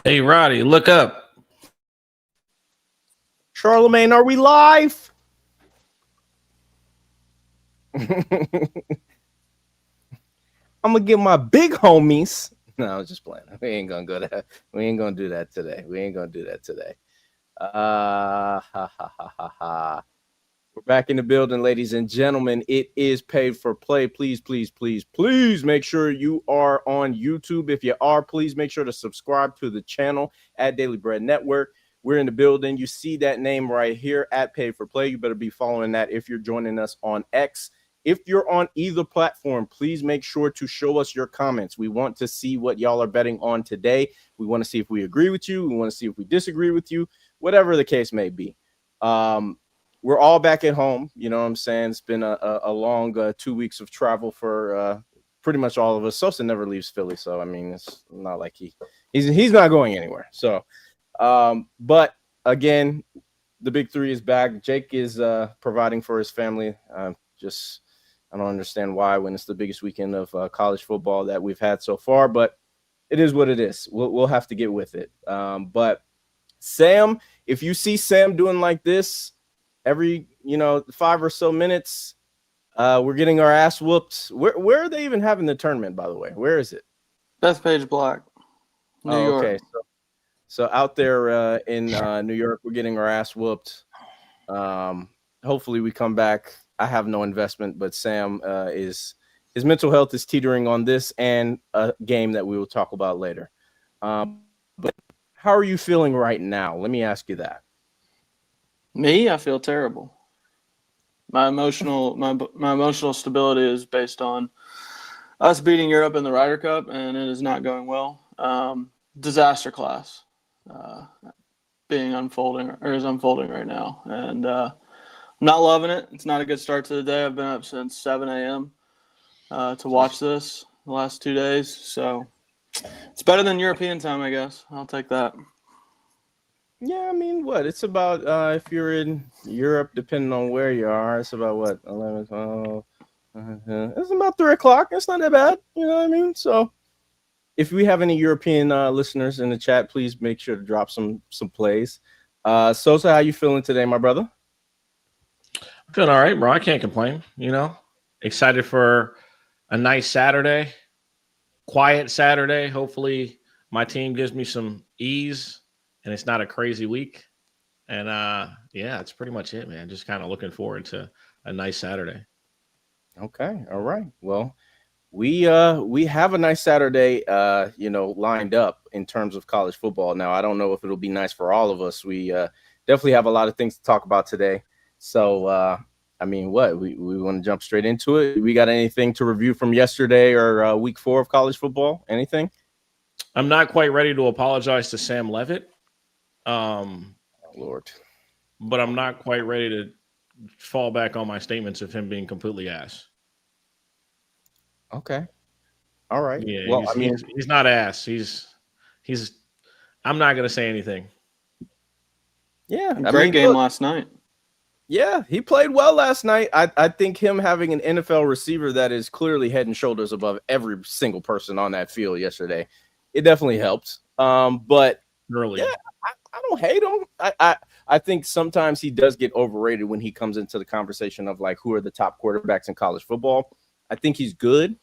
Hey, Roddy, look up. Charlemagne, are we live? I'm gonna get my big homies. No, I was just playing. We ain't gonna go that. We ain't gonna do that today. We ain't gonna do that today. Ha ha ha ha ha. We're back in the building, ladies and gentlemen. It is paid for play. Please, please, please, please make sure you are on YouTube. If you are, please make sure to subscribe to the channel at Daily Bread Network. We're in the building. You see that name right here at Paid for Play. You better be following that if you're joining us on X. If you're on either platform, please make sure to show us your comments. We want to see what y'all are betting on today. We want to see if we agree with you. We want to see if we disagree with you, whatever the case may be. We're all back at home. You know what I'm saying? It's been a long 2 weeks of travel for pretty much all of us. Sosa never leaves Philly, so I mean, it's not like he's not going anywhere. So, but again, the big three is back. Jake is providing for his family. I don't understand why when it's the biggest weekend of college football that we've had so far, but it is what it is. We'll have to get with it. But Sam, if you see Sam doing like this every 5 or so minutes, we're getting our ass whooped. Where are they even having the tournament, by the way? Where is it? Bethpage Black, New York. Okay, so out there in New York, we're getting our ass whooped. Hopefully we come back. I have no investment, but Sam his mental health is teetering on this and a game that we will talk about later. But how are you feeling right now? Let me ask you that. Me, I feel terrible. My emotional stability is based on us beating Europe in the Ryder Cup, and it is not going well. Disaster class is unfolding right now, and I'm not loving it. It's not a good start to the day. I've been up since 7 a.m. To watch this the last 2 days, so it's better than European time, I guess. I'll take that. Yeah, I mean, what? It's about, if you're in Europe, depending on where you are, it's about, what, 11, 12? It's about 3 o'clock. It's not that bad. You know what I mean? So if we have any European listeners in the chat, please make sure to drop some plays. Sosa, how you feeling today, my brother? I'm feeling all right, bro. I can't complain. Excited for a nice Saturday, quiet Saturday. Hopefully my team gives me some ease and it's not a crazy week. And yeah, that's pretty much it, man. Just kind of looking forward to a nice Saturday. Okay, all right. Well, we have a nice Saturday, lined up in terms of college football. Now, I don't know if it'll be nice for all of us. We definitely have a lot of things to talk about today. So, I mean, what we want to jump straight into it. We got anything to review from yesterday or week 4 of college football? Anything? I'm not quite ready to apologize to Sam Levitt. Lord. But I'm not quite ready to fall back on my statements of him being completely ass. Okay. All right. Yeah, Well, he's not ass. He's I'm not gonna say anything. Yeah. Great game last night. Yeah, he played well last night. I think him having an NFL receiver that is clearly head and shoulders above every single person on that field yesterday, it definitely helped. But Early. yeah, I don't hate him. I think sometimes he does get overrated when he comes into the conversation of like who are the top quarterbacks in college football. I think he's good,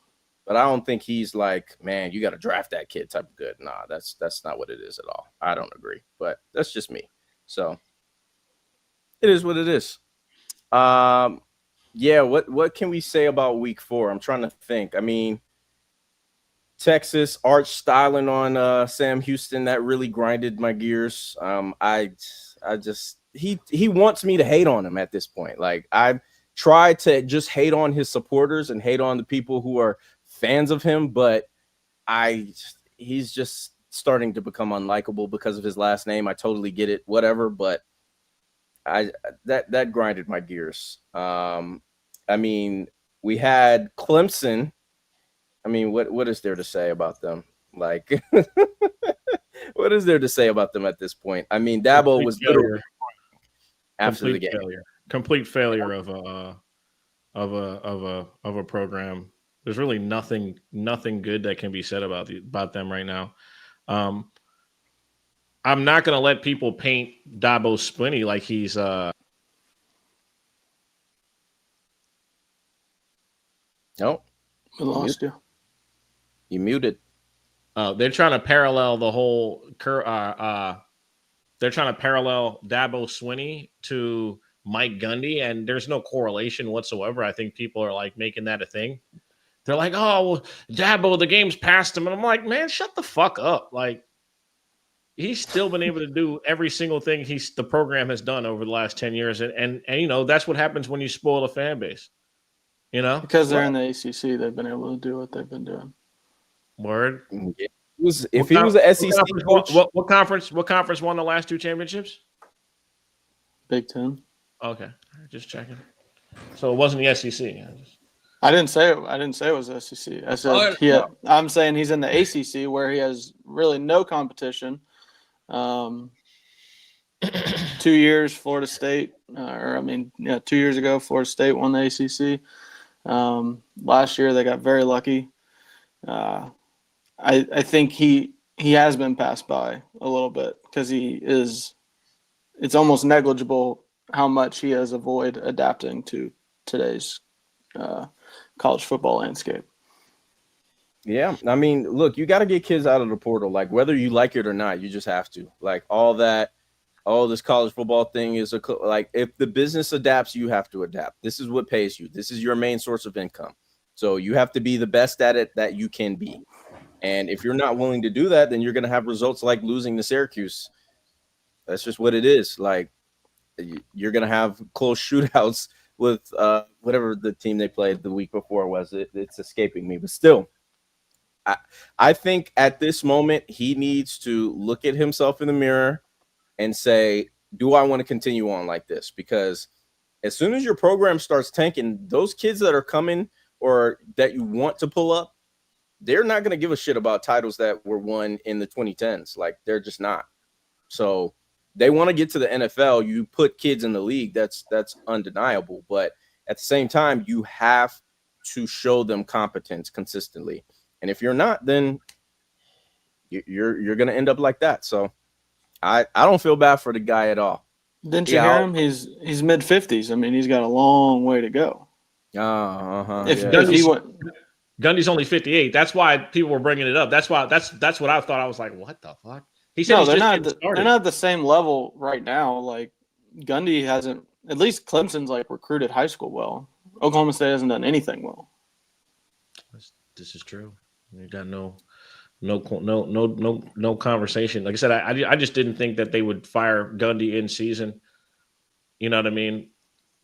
but I don't think he's like, man, you got to draft that kid type of good. Nah, that's not what it is at all. I don't agree, but that's just me. So it is what it is. Yeah, what can we say about week 4? I'm trying to think. I mean, Texas arch styling on Sam Houston, that really grinded my gears. I just he wants me to hate on him at this point. Like I've tried to just hate on his supporters and hate on the people who are fans of him, but he's just starting to become unlikable because of his last name. I totally get it, whatever, but that grinded my gears. I mean, we had Clemson. I mean, what is there to say about them? Like, what is there to say about them at this point? I mean, Dabo was literally after the game. Complete failure of a program. There's really nothing good that can be said about them right now. I'm not going to let people paint Dabo Swinney like he's Nope. We lost you. You muted. They're trying to parallel the whole they're trying to parallel Dabo Swinney to Mike Gundy, and there's no correlation whatsoever. I think people are like making that a thing. They're like, oh, well, Dabo, the game's past him. And I'm like, man, shut the fuck up. Like, he's still been able to do every single thing the program has done over the last 10 years. And you know, that's what happens when you spoil a fan base. You know? Because they're in the ACC, they've been able to do what they've been doing. Word. Yeah. If he was an SEC coach, what conference won the last 2 championships? Big Ten. Okay, just checking. So it wasn't the SEC. I didn't say it was SEC. I said I'm saying he's in the ACC where he has really no competition. 2 years, Florida State, 2 years ago, Florida State won the ACC. Last year they got very lucky. I think he has been passed by a little bit because it's almost negligible how much he has avoided adapting to today's college football landscape. Yeah, I mean, look, you got to get kids out of the portal. Like, whether you like it or not, you just have to. Like, all this college football thing is like, if the business adapts, you have to adapt. This is what pays you. This is your main source of income. So you have to be the best at it that you can be. And if you're not willing to do that, then you're going to have results like losing to Syracuse. That's just what it is. Like, you're going to have close shootouts with whatever the team they played the week before was. It's escaping me. But still, I think at this moment, he needs to look at himself in the mirror and say, do I want to continue on like this? Because as soon as your program starts tanking, those kids that are coming or that you want to pull up, they're not going to give a shit about titles that were won in the 2010s. Like, they're just not. So they want to get to the NFL. You put kids in the league. That's undeniable. But at the same time, you have to show them competence consistently. And if you're not, then you're going to end up like that. So I don't feel bad for the guy at all. Didn't you hear him? He's mid-50s. I mean, he's got a long way to go. If he went. Gundy's only 58. That's why people were bringing it up. That's what I thought. I was like, what the fuck? He said they're not at the same level right now. Like, Gundy hasn't. At least Clemson's like recruited high school well. Oklahoma State hasn't done anything well. This is true. You got no conversation. Like I said, I just didn't think that they would fire Gundy in season. You know what I mean?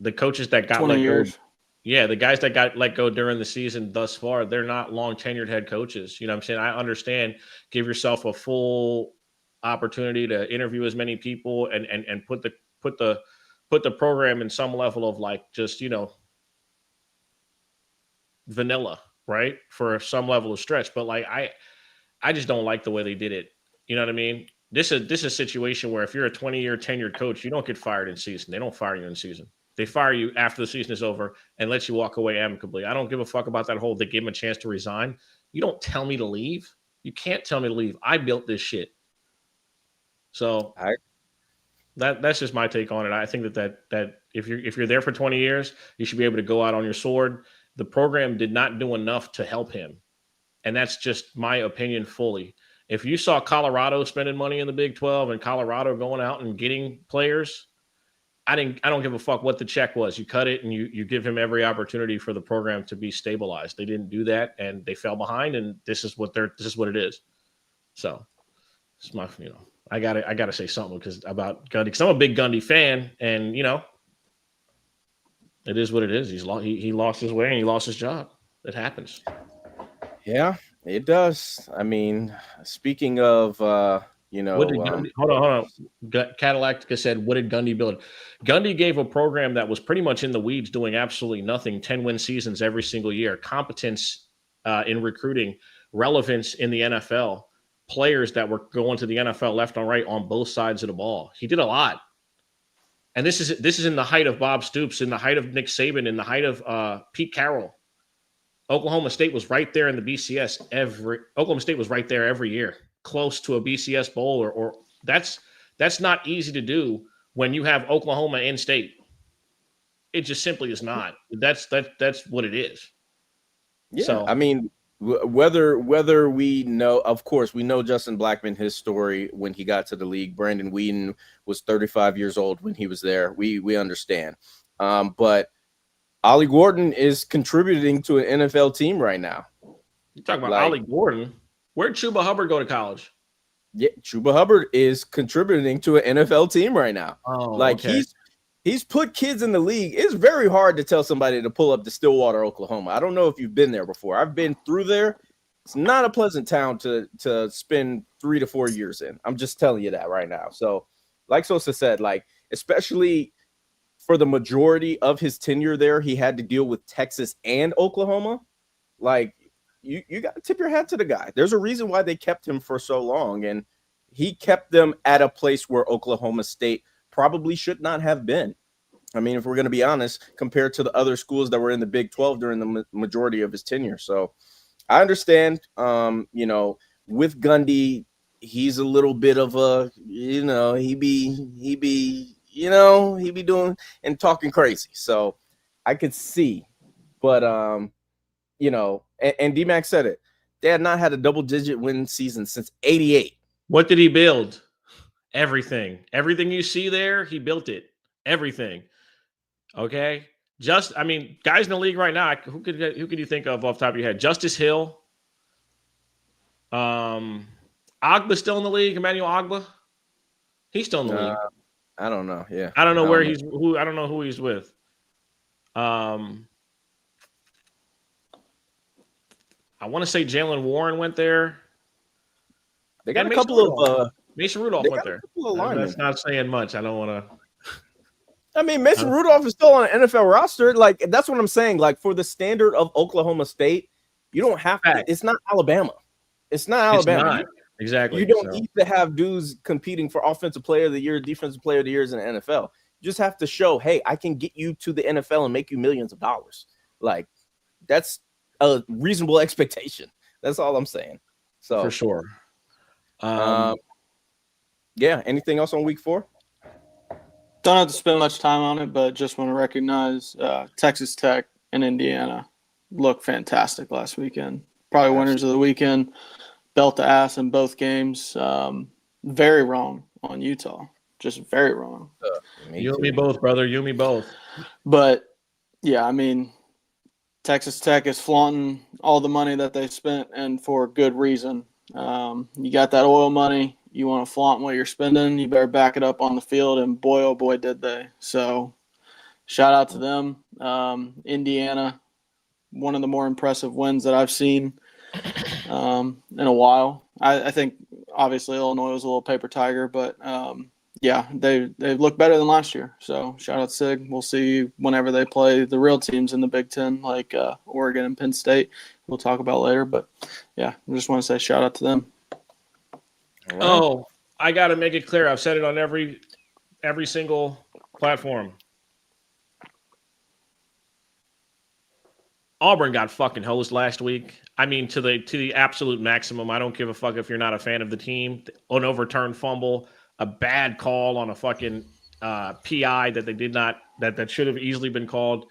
The coaches that got 20 let years. go. Yeah, the guys that got let go during the season thus far, they're not long tenured head coaches. You know what I'm saying? I understand. Give yourself a full opportunity to interview as many people and put the program in some level of like just, you know, vanilla, right? For some level of stretch. But like I just don't like the way they did it. You know what I mean? This is a situation where if you're a 20-year tenured coach, you don't get fired in season. They don't fire you in season. They fire you after the season is over and let you walk away amicably. I don't give a fuck about that whole they give him a chance to resign. You don't tell me to leave. You can't tell me to leave. I built this shit. So that's just my take on it. I think that if you're there for 20 years, you should be able to go out on your sword. The program did not do enough to help him. And that's just my opinion fully. If you saw Colorado spending money in the Big 12 and Colorado going out and getting players, I don't give a fuck what the check was. You cut it and you give him every opportunity for the program to be stabilized. They didn't do that and they fell behind, and this is what it is. So it's my, you know, I gotta say something about Gundy, because I'm a big Gundy fan, and you know, it is what it is. He lost his way and he lost his job. It happens. Yeah, it does. I mean, speaking of what did Gundy, hold on. Cadillactica said, what did Gundy build? Gundy gave a program that was pretty much in the weeds, doing absolutely nothing, 10-win seasons every single year, competence in recruiting, relevance in the NFL, players that were going to the NFL left and right on both sides of the ball. He did a lot. And this is in the height of Bob Stoops, in the height of Nick Saban, in the height of Pete Carroll. Oklahoma State was right there in the BCS. Oklahoma State was right there every year, close to a BCS bowl or That's not easy to do when you have Oklahoma in state. It just simply is not. That's what it is. Yeah, So I mean, whether we know, of course, we know Justin Blackman, his story when he got to the league. Brandon Whedon was 35 years old when he was there. We understand, but Ollie Gordon is contributing to an NFL team right now. you talk about Ollie Gordon. Where'd Chuba Hubbard go to college? Yeah, Chuba Hubbard is contributing to an NFL team right now. Oh, okay. He's put kids in the league. It's very hard to tell somebody to pull up to Stillwater, Oklahoma. I don't know if you've been there before. I've been through there. It's not a pleasant town to spend 3 to 4 years in. I'm just telling you that right now. So, like Sosa said, especially for the majority of his tenure there, he had to deal with Texas and Oklahoma. You got to tip your hat to the guy. There's a reason why they kept him for so long, and he kept them at a place where Oklahoma State probably should not have been. I mean, if we're going to be honest, compared to the other schools that were in the Big 12 during the majority of his tenure. So I understand, with Gundy, he's a little bit of a, he be doing and talking crazy. So I could see, but, and D-Mac said it. They had not had a double-digit win season since '88. What did he build? Everything you see there, he built it. Everything. Okay. Guys in the league right now, who could you think of off the top of your head? Justice Hill. Ogba's still in the league. Emmanuel Ogba. He's still in the league. I don't know. Yeah. I don't know I don't know who he's with. I want to say Jalen Warren went there. They got a couple of Mason Rudolph went there. That's not saying much. I don't want to. I mean, Mason Rudolph is still on an NFL roster. That's what I'm saying. For the standard of Oklahoma State, you don't have to. It's not Alabama. It's not Alabama. It's not. Exactly. You don't need to have dudes competing for Offensive Player of the Year, Defensive Player of the Years in the NFL. You just have to show, hey, I can get you to the NFL and make you millions of dollars. That's a reasonable expectation. That's all I'm saying. So for sure. Yeah. Anything else on week 4? Don't have to spend much time on it, but just want to recognize Texas Tech and Indiana looked fantastic last weekend. Probably winners of the weekend. Belt the ass in both games. Very wrong on Utah. Just very wrong. You and me both, brother. You and me both. But, yeah, Texas Tech is flaunting all the money that they spent, and for good reason. You got that oil money. You want to flaunt what you're spending, you better back it up on the field, and boy, oh boy, did they. So shout out to them. Indiana, one of the more impressive wins that I've seen in a while. I think, obviously, Illinois was a little paper tiger, but, they look better than last year. So shout out Sig. We'll see whenever they play the real teams in the Big Ten, like Oregon and Penn State. We'll talk about later. But, I just want to say shout out to them. Right. Oh, I got to make it clear. I've said it on every single platform. Auburn got fucking hosed last week. To the absolute maximum. I don't give a fuck if you're not a fan of the team. An overturned fumble, a bad call on a fucking PI that they did not that should have easily been called,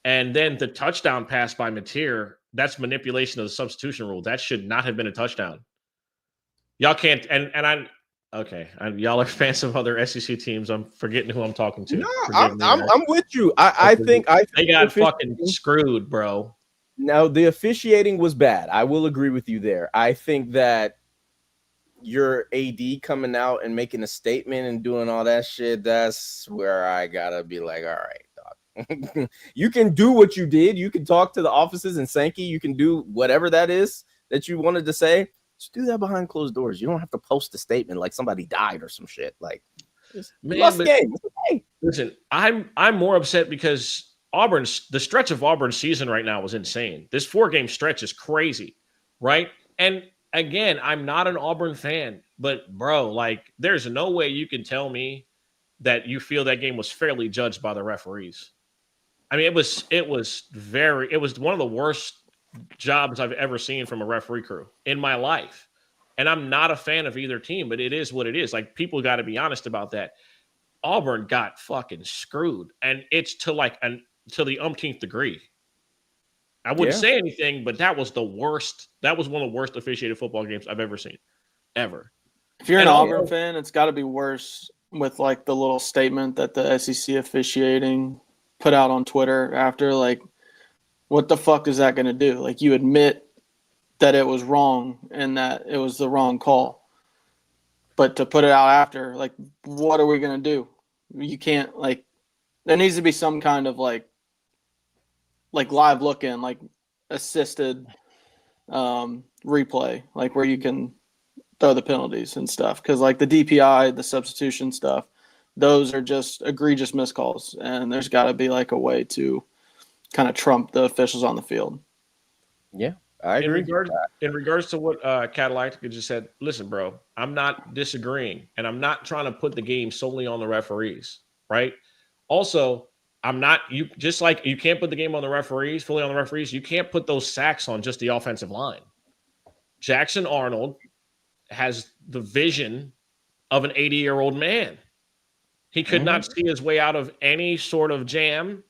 and then the touchdown pass by Mateer. That's manipulation of the substitution rule. That should not have been a touchdown. Y'all can't, y'all are fans of other SEC teams. I'm forgetting who I'm talking to. No, I'm with you. I think they got fucking screwed, bro. No, the officiating was bad. I will agree with you there. I think that your AD coming out and making a statement and doing all that shit, that's where I gotta be like, all right, dog. You can do what you did. You can talk to the offices in Sankey. You can do whatever that is that you wanted to say. Just do that behind closed doors. You don't have to post a statement like somebody died or some shit. Game. Okay. Listen, I'm more upset because the stretch of Auburn's season right now was insane. This 4-game stretch is crazy, right? And again, I'm not an Auburn fan, but bro, there's no way you can tell me that you feel that game was fairly judged by the referees. It was one of the worst jobs I've ever seen from a referee crew in my life. And I'm not a fan of either team, but it is what it is. Like, people got to be honest about that. Auburn got fucking screwed, and it's to the umpteenth degree. I wouldn't say anything, but that was the worst. That was one of the worst officiated football games I've ever seen, ever. If you're an Auburn fan, it's got to be worse with like the little statement that the SEC officiating put out on Twitter after. Like, what the fuck is that going to do? Like, you admit that it was wrong and that it was the wrong call, but to put it out after, like, what are we going to do? You can't, like, there needs to be some kind of like live look-in, like assisted replay, like where you can throw the penalties and stuff. Because like the DPI, the substitution stuff, those are just egregious miscalls, and there's got to be like a way to kind of trump the officials on the field. Yeah, I agree. In regards to what Catalactica just said, listen, bro, I'm not disagreeing, and I'm not trying to put the game solely on the referees, right? Also, you can't put the game on the referees, fully on the referees. You can't put those sacks on just the offensive line. Jackson Arnold has the vision of an 80-year-old man. He could not see his way out of any sort of jam.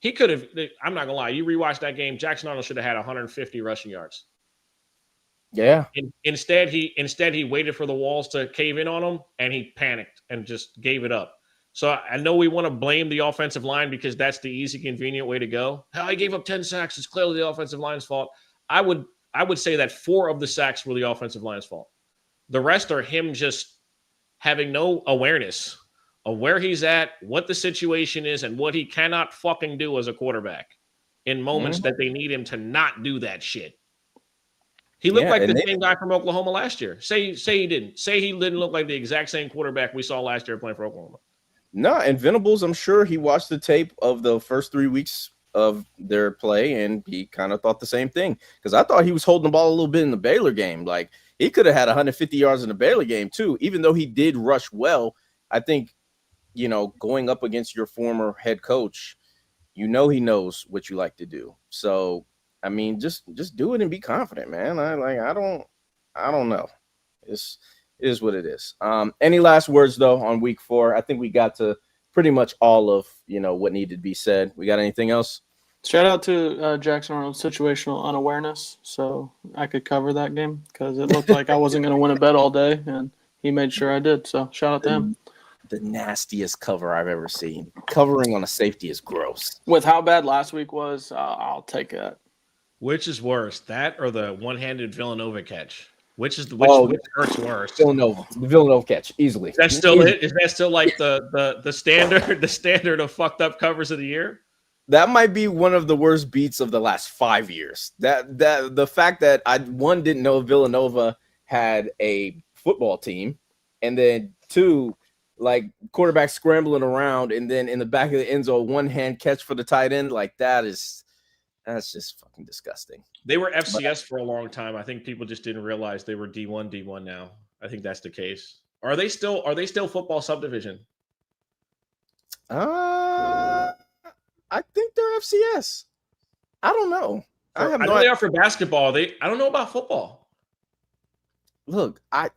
He could have, I'm not going to lie, you rewatch that game, Jackson Arnold should have had 150 rushing yards. Yeah. Instead, he waited for the walls to cave in on him, and he panicked and just gave it up. So I know we want to blame the offensive line because that's the easy, convenient way to go. He gave up 10 sacks. It's clearly the offensive line's fault. I would say that 4 of the sacks were the offensive line's fault. The rest are him just having no awareness of where he's at, what the situation is, and what he cannot fucking do as a quarterback in moments that they need him to not do that shit. He looked like the same guy from Oklahoma last year. Say he didn't. Say he didn't look like the exact same quarterback we saw last year playing for Oklahoma. No, and Venables, I'm sure he watched the tape of the first 3 weeks of their play, and he kind of thought the same thing. Because I thought he was holding the ball a little bit in the Baylor game. Like, he could have had 150 yards in the Baylor game, too. Even though he did rush well, I think, going up against your former head coach, he knows what you like to do. So, I mean, just do it and be confident, man. I don't know. It is what it is. Any last words, though, on week 4? I think we got to pretty much all of, what needed to be said. We got anything else? Shout out to Jackson Arnold's situational unawareness, so I could cover that game because it looked like I wasn't going to win a bet all day, and he made sure I did. So shout out to him. The nastiest cover I've ever seen. Covering on a safety is gross. With how bad last week was, I'll take that. Which is worse, that or the one-handed Villanova catch? Which hurts worse? The Villanova catch, easily. Is that still it? Is that still like the standard of fucked up covers of the year? That might be one of the worst beats of the last 5 years. That the fact that I didn't know Villanova had a football team, and then 2, like quarterback scrambling around, and then in the back of the end zone, one-hand catch for the tight end, like that's just fucking disgusting. They were FCS for a long time. I think people just didn't realize they were D1 now. I think that's the case. Are they still football subdivision? I think they're FCS. I don't know. I know they are for basketball. I don't know about football. Look, I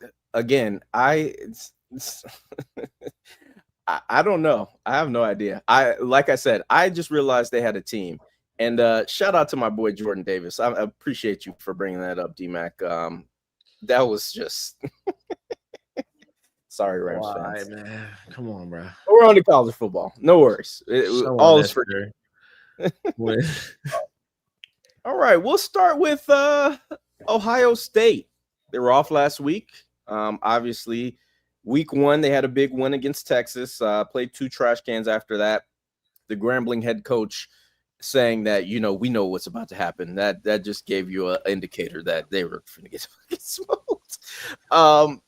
don't know. I have no idea. Like I said, I just realized they had a team. And shout out to my boy Jordan Davis. I appreciate you for bringing that up, D-Mac. That was just sorry, Rams fans. Man? Come on, bro. We're on to college football. No worries. All is for All right, we'll start with Ohio State. They were off last week. Obviously, week 1 they had a big win against Texas. Played 2 trash cans after that. The Grambling head coach saying that, we know what's about to happen. That just gave you an indicator that they were going to get smoked.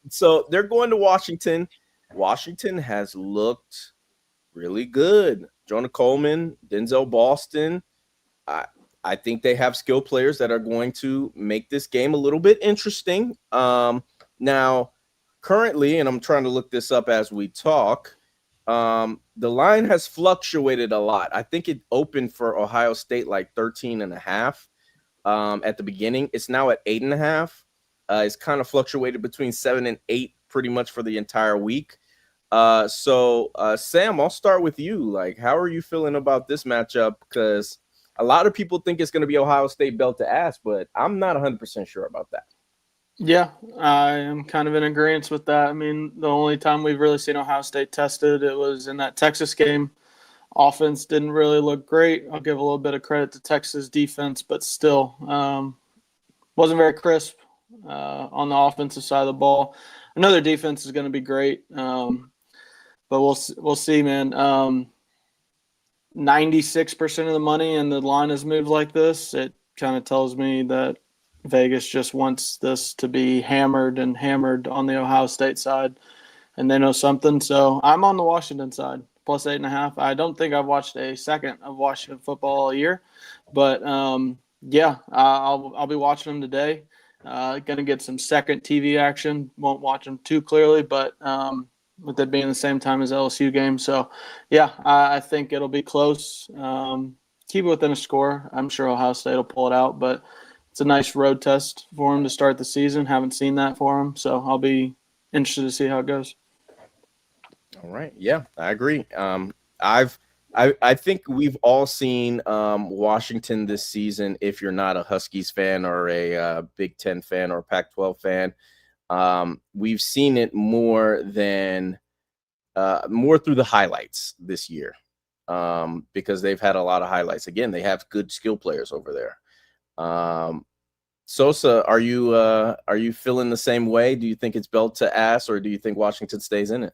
So they're going to Washington. Washington has looked really good. Jonah Coleman, Denzel Boston. I think they have skill players that are going to make this game a little bit interesting. Now, currently, and I'm trying to look this up as we talk, the line has fluctuated a lot. I think it opened for Ohio State like 13.5 at the beginning. It's now at 8.5. It's kind of fluctuated between 7 and 8 pretty much for the entire week. So Sam, I'll start with you. Like, how are you feeling about this matchup? Because a lot of people think it's going to be Ohio State belt to ass, but I'm not 100% sure about that. Yeah, I am kind of in agreement with that. I mean, the only time we've really seen Ohio State tested, it was in that Texas game. Offense didn't really look great. I'll give a little bit of credit to Texas defense, but still wasn't very crisp on the offensive side of the ball. I know their defense is going to be great, but we'll see, man. 96% of the money and the line has moved like this. It kind of tells me that Vegas just wants this to be hammered on the Ohio State side, and they know something. So I'm on the Washington side, plus 8.5. I don't think I've watched a second of Washington football all year, but yeah, I'll be watching them today. Going to get some second TV action. Won't watch them too clearly, but with it being the same time as LSU game. So, yeah, I think it'll be close. Keep it within a score. I'm sure Ohio State will pull it out, but it's a nice road test for him to start the season. Haven't seen that for him, so I'll be interested to see how it goes. All right. Yeah, I agree. I think we've all seen Washington this season. If you're not a Huskies fan or a Big Ten fan or a Pac-12 fan, we've seen it more through the highlights this year, because they've had a lot of highlights. Again, they have good skill players over there. Sosa, are you feeling the same way? Do you think it's belt to ass, or do you think Washington stays in it?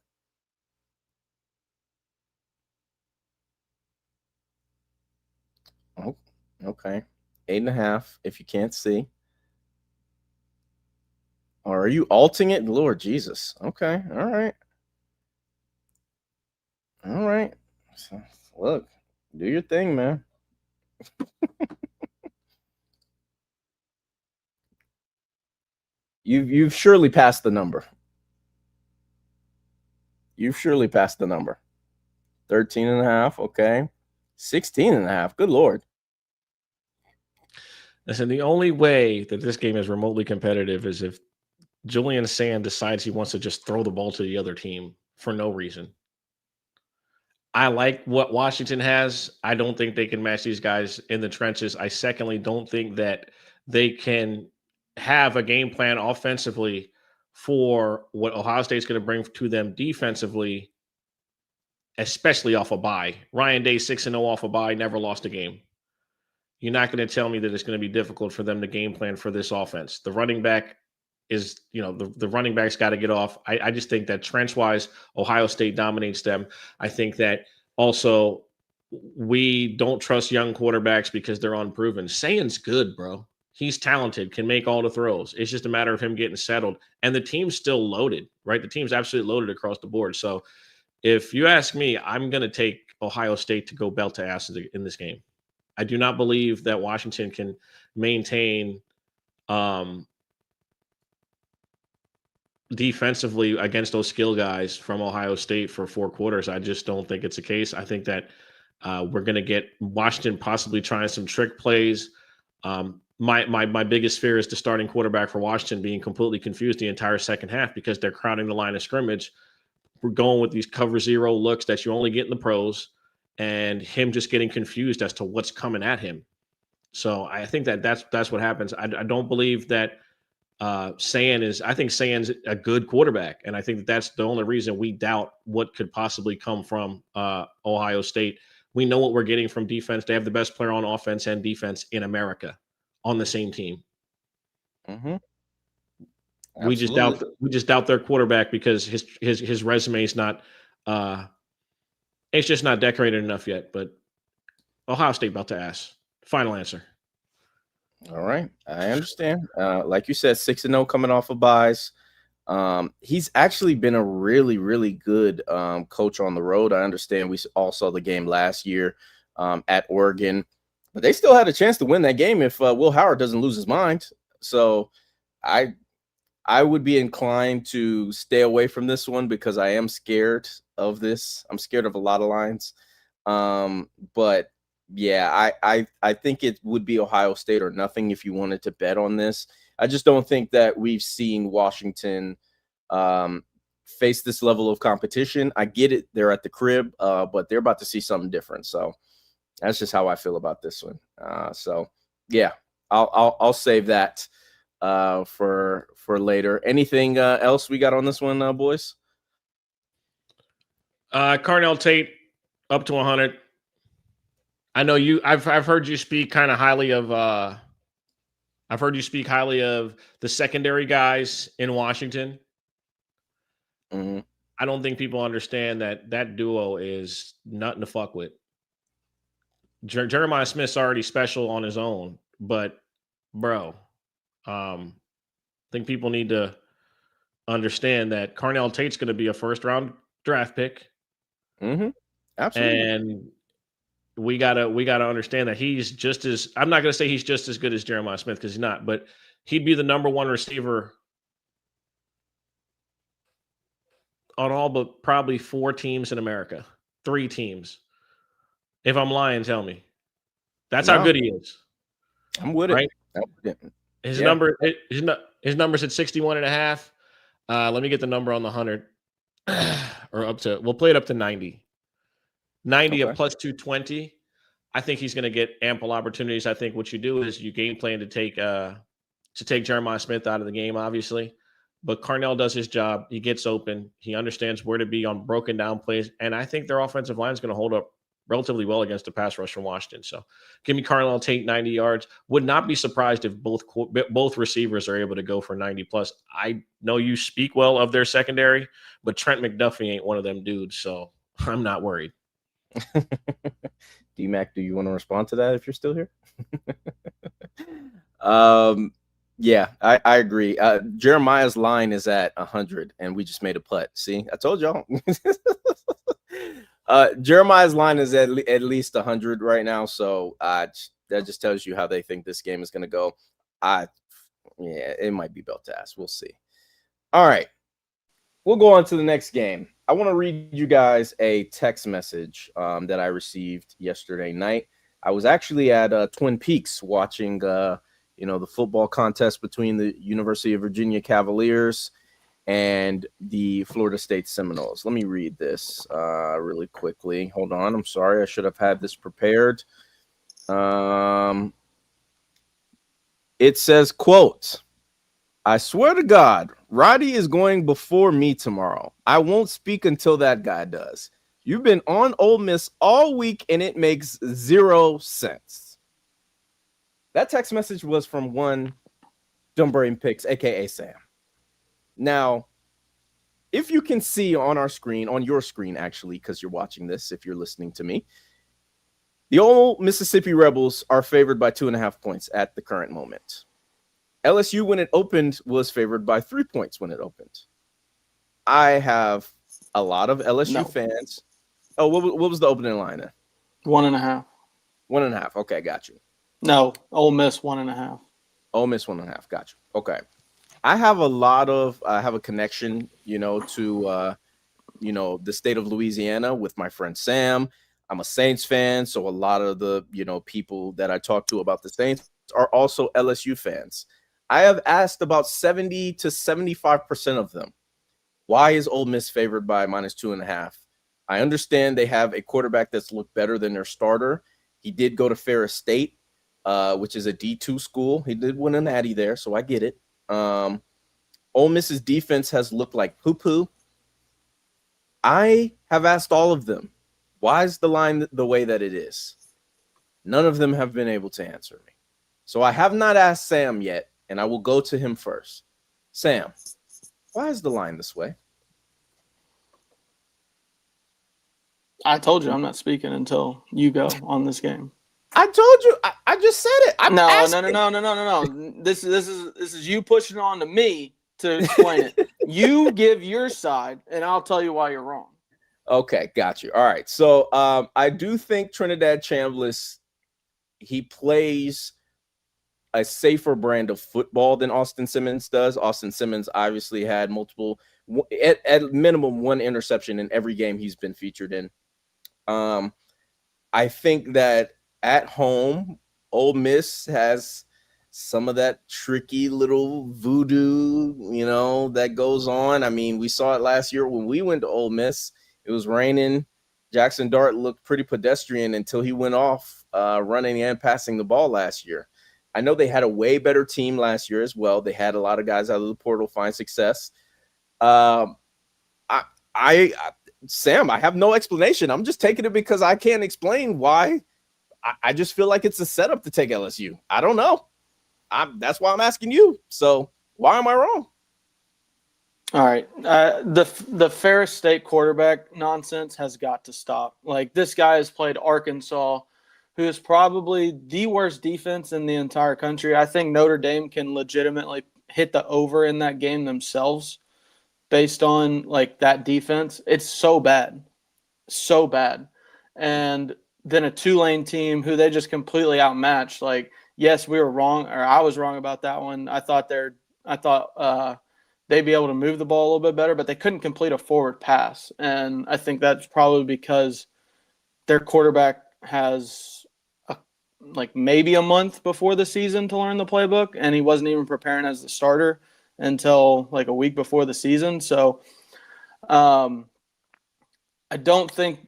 Oh, okay. 8.5 if you can't see. Or are you alting it? Lord Jesus. Okay. All right. All right. So, look, do your thing, man. You've surely passed the number. You've surely passed the number. 13.5. Okay. 16.5. Good Lord. Listen, the only way that this game is remotely competitive is if Julian Sand decides he wants to just throw the ball to the other team for no reason. I like what Washington has. I don't think they can match these guys in the trenches. I secondly don't think that they can have a game plan offensively for what Ohio State's going to bring to them defensively, especially off a bye. Ryan Day 6-0 off a bye, never lost a game. You're not going to tell me that it's going to be difficult for them to game plan for this offense. The running back is, the running back's got to get off. I just think that trench-wise, Ohio State dominates them. I think that also we don't trust young quarterbacks because they're unproven. Sayan's good, bro. He's talented, can make all the throws. It's just a matter of him getting settled. And the team's still loaded, right? The team's absolutely loaded across the board. So if you ask me, I'm going to take Ohio State to go belt to ass in this game. I do not believe that Washington can maintain defensively against those skill guys from Ohio State for 4 quarters. I just don't think it's the case. I think that we're going to get Washington possibly trying some trick plays. My biggest fear is the starting quarterback for Washington being completely confused the entire second half because they're crowding the line of scrimmage. We're going with these cover zero looks that you only get in the pros, and him just getting confused as to what's coming at him. So I think that's what happens. I don't believe that I think Sayan's a good quarterback, and I think that's the only reason we doubt what could possibly come from Ohio State. We know what we're getting from defense. They have the best player on offense and defense in America on the same team. Mm-hmm. We just doubt their quarterback because his resume is not it's just not decorated enough yet. But Ohio State belt to ass. Final answer. All right, I understand. Like you said, 6-0 coming off of buys. He's actually been a really, really good coach on the road. I understand we all saw the game last year at Oregon, but they still had a chance to win that game if Will Howard doesn't lose his mind. So I would be inclined to stay away from this one because I am scared of this. I'm scared of a lot of lines. But yeah, I think it would be Ohio State or nothing if you wanted to bet on this. I just don't think that we've seen Washington face this level of competition. I get it. They're at the crib, but they're about to see something different. So that's just how I feel about this one. So yeah, I'll save that for later. Anything else we got on this one, boys? Carnell Tate up to 100. I know you. I've heard you speak kind of highly of. I've heard you speak highly of the secondary guys in Washington. Mm-hmm. I don't think people understand that duo is nothing to fuck with. Jeremiah Smith's already special on his own, but bro, I think people need to understand that Carnell Tate's going to be a first-round draft pick. Mm-hmm. Absolutely. And we gotta understand that he's just as, I'm not gonna say he's just as good as Jeremiah Smith because he's not, but he'd be the number one receiver on all but probably 4 teams in America. 3 teams. If I'm lying, tell me. That's how good he is. I'm with right? it. His number's at 61.5. Let me get the number on the 100. Or up to, we'll play it up to 90. 90 Okay. at plus 220. I think he's going to get ample opportunities. I think what you do is you game plan to take Jeremiah Smith out of the game, obviously. But Carnell does his job. He gets open. He understands where to be on broken down plays. And I think their offensive line is going to hold up relatively well against the pass rush from Washington. So give me Carnell Tate 90 yards. Would not be surprised if both receivers are able to go for 90 plus. I know you speak well of their secondary, but Trent McDuffie ain't one of them dudes. So I'm not worried. D-Mac, do you want to respond to that if you're still here? Yeah, I agree. Jeremiah's line is at 100, and we just made a putt. See, I told y'all. Jeremiah's line is at least 100 right now, so that just tells you how they think this game is going to go. Yeah, it might be belt to ass. We'll see. All right, we'll go on to the next game. I want to read you guys a text message that I received yesterday night. I was actually at Twin Peaks watching, the football contest between the University of Virginia Cavaliers and the Florida State Seminoles. Let me read this really quickly. Hold on. I'm sorry. I should have had this prepared. It says, quote, "I swear to God, Roddy is going before me tomorrow. I won't speak until that guy does. You've been on Ole Miss all week, and it makes 0 sense." That text message was from one Dumbrain Picks, a.k.a. Sam. Now, if you can see on your screen, actually, because you're watching this, if you're listening to me, the Ole Mississippi Rebels are favored by 2.5 points at the current moment. LSU, when it opened, was favored by 3 points when it opened. I have a lot of LSU fans. Oh, what was the opening line then? 1.5. 1.5. Okay, got you. No, Ole Miss 1.5. Ole Miss 1.5. Got you. Okay. I have a connection, to, the state of Louisiana with my friend Sam. I'm a Saints fan, so a lot of the, people that I talk to about the Saints are also LSU fans. I have asked about 70 to 75% of them, why is Ole Miss favored by -2.5? I understand they have a quarterback that's looked better than their starter. He did go to Ferris State, which is a D2 school. He did win a natty there, so I get it. Ole Miss's defense has looked like poo-poo. I have asked all of them, why is the line the way that it is? None of them have been able to answer me. So I have not asked Sam yet, and I will go to him first. Sam, why is the line this way? I told you I'm not speaking until you go on this game. I told you. I just said it. No. This is you pushing it on to me to explain it. You give your side, and I'll tell you why you're wrong. Okay, got you. All right. So I do think Trinidad Chambliss, he plays a safer brand of football than Austin Simmons does. Austin Simmons obviously had multiple, at minimum, 1 interception in every game he's been featured in. I think that at home, Ole Miss has some of that tricky little voodoo, that goes on. I mean, we saw it last year when we went to Ole Miss. It was raining. Jackson Dart looked pretty pedestrian until he went off running and passing the ball last year. I know they had a way better team last year as well. They had a lot of guys out of the portal find success. Sam, I have no explanation. I'm just taking it because I can't explain why. I just feel like it's a setup to take LSU. I don't know. That's why I'm asking you. So why am I wrong? All right. The Ferris State quarterback nonsense has got to stop. Like, this guy has played Arkansas, who is probably the worst defense in the entire country. I think Notre Dame can legitimately hit the over in that game themselves based on, like, that defense. It's so bad. So bad. And then a Tulane team who they just completely outmatched. Like, yes, we were wrong, or I was wrong about that one. I thought they'd be able to move the ball a little bit better, but they couldn't complete a forward pass. And I think that's probably because their quarterback has maybe a month before the season to learn the playbook, and he wasn't even preparing as the starter until like a week before the season. So I don't think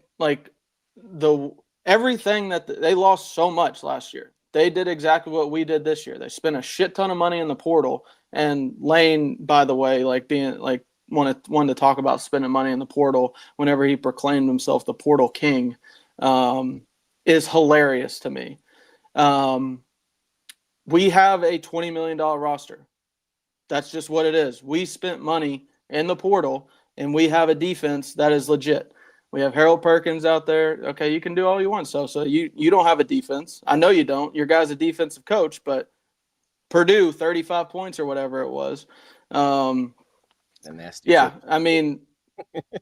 everything that they lost so much last year. They did exactly what we did this year. They spent a shit ton of money in the portal. And Lane, by the way, wanted to talk about spending money in the portal whenever he proclaimed himself the portal king, is hilarious to me. We have a $20 million roster. That's just what it is. We spent money in the portal, and we have a defense that is legit. We have Harold Perkins out there. Okay, you can do all you want. So you don't have a defense. I know you don't. Your guy's a defensive coach, but Purdue, 35 points or whatever it was. Nasty. Yeah, I mean,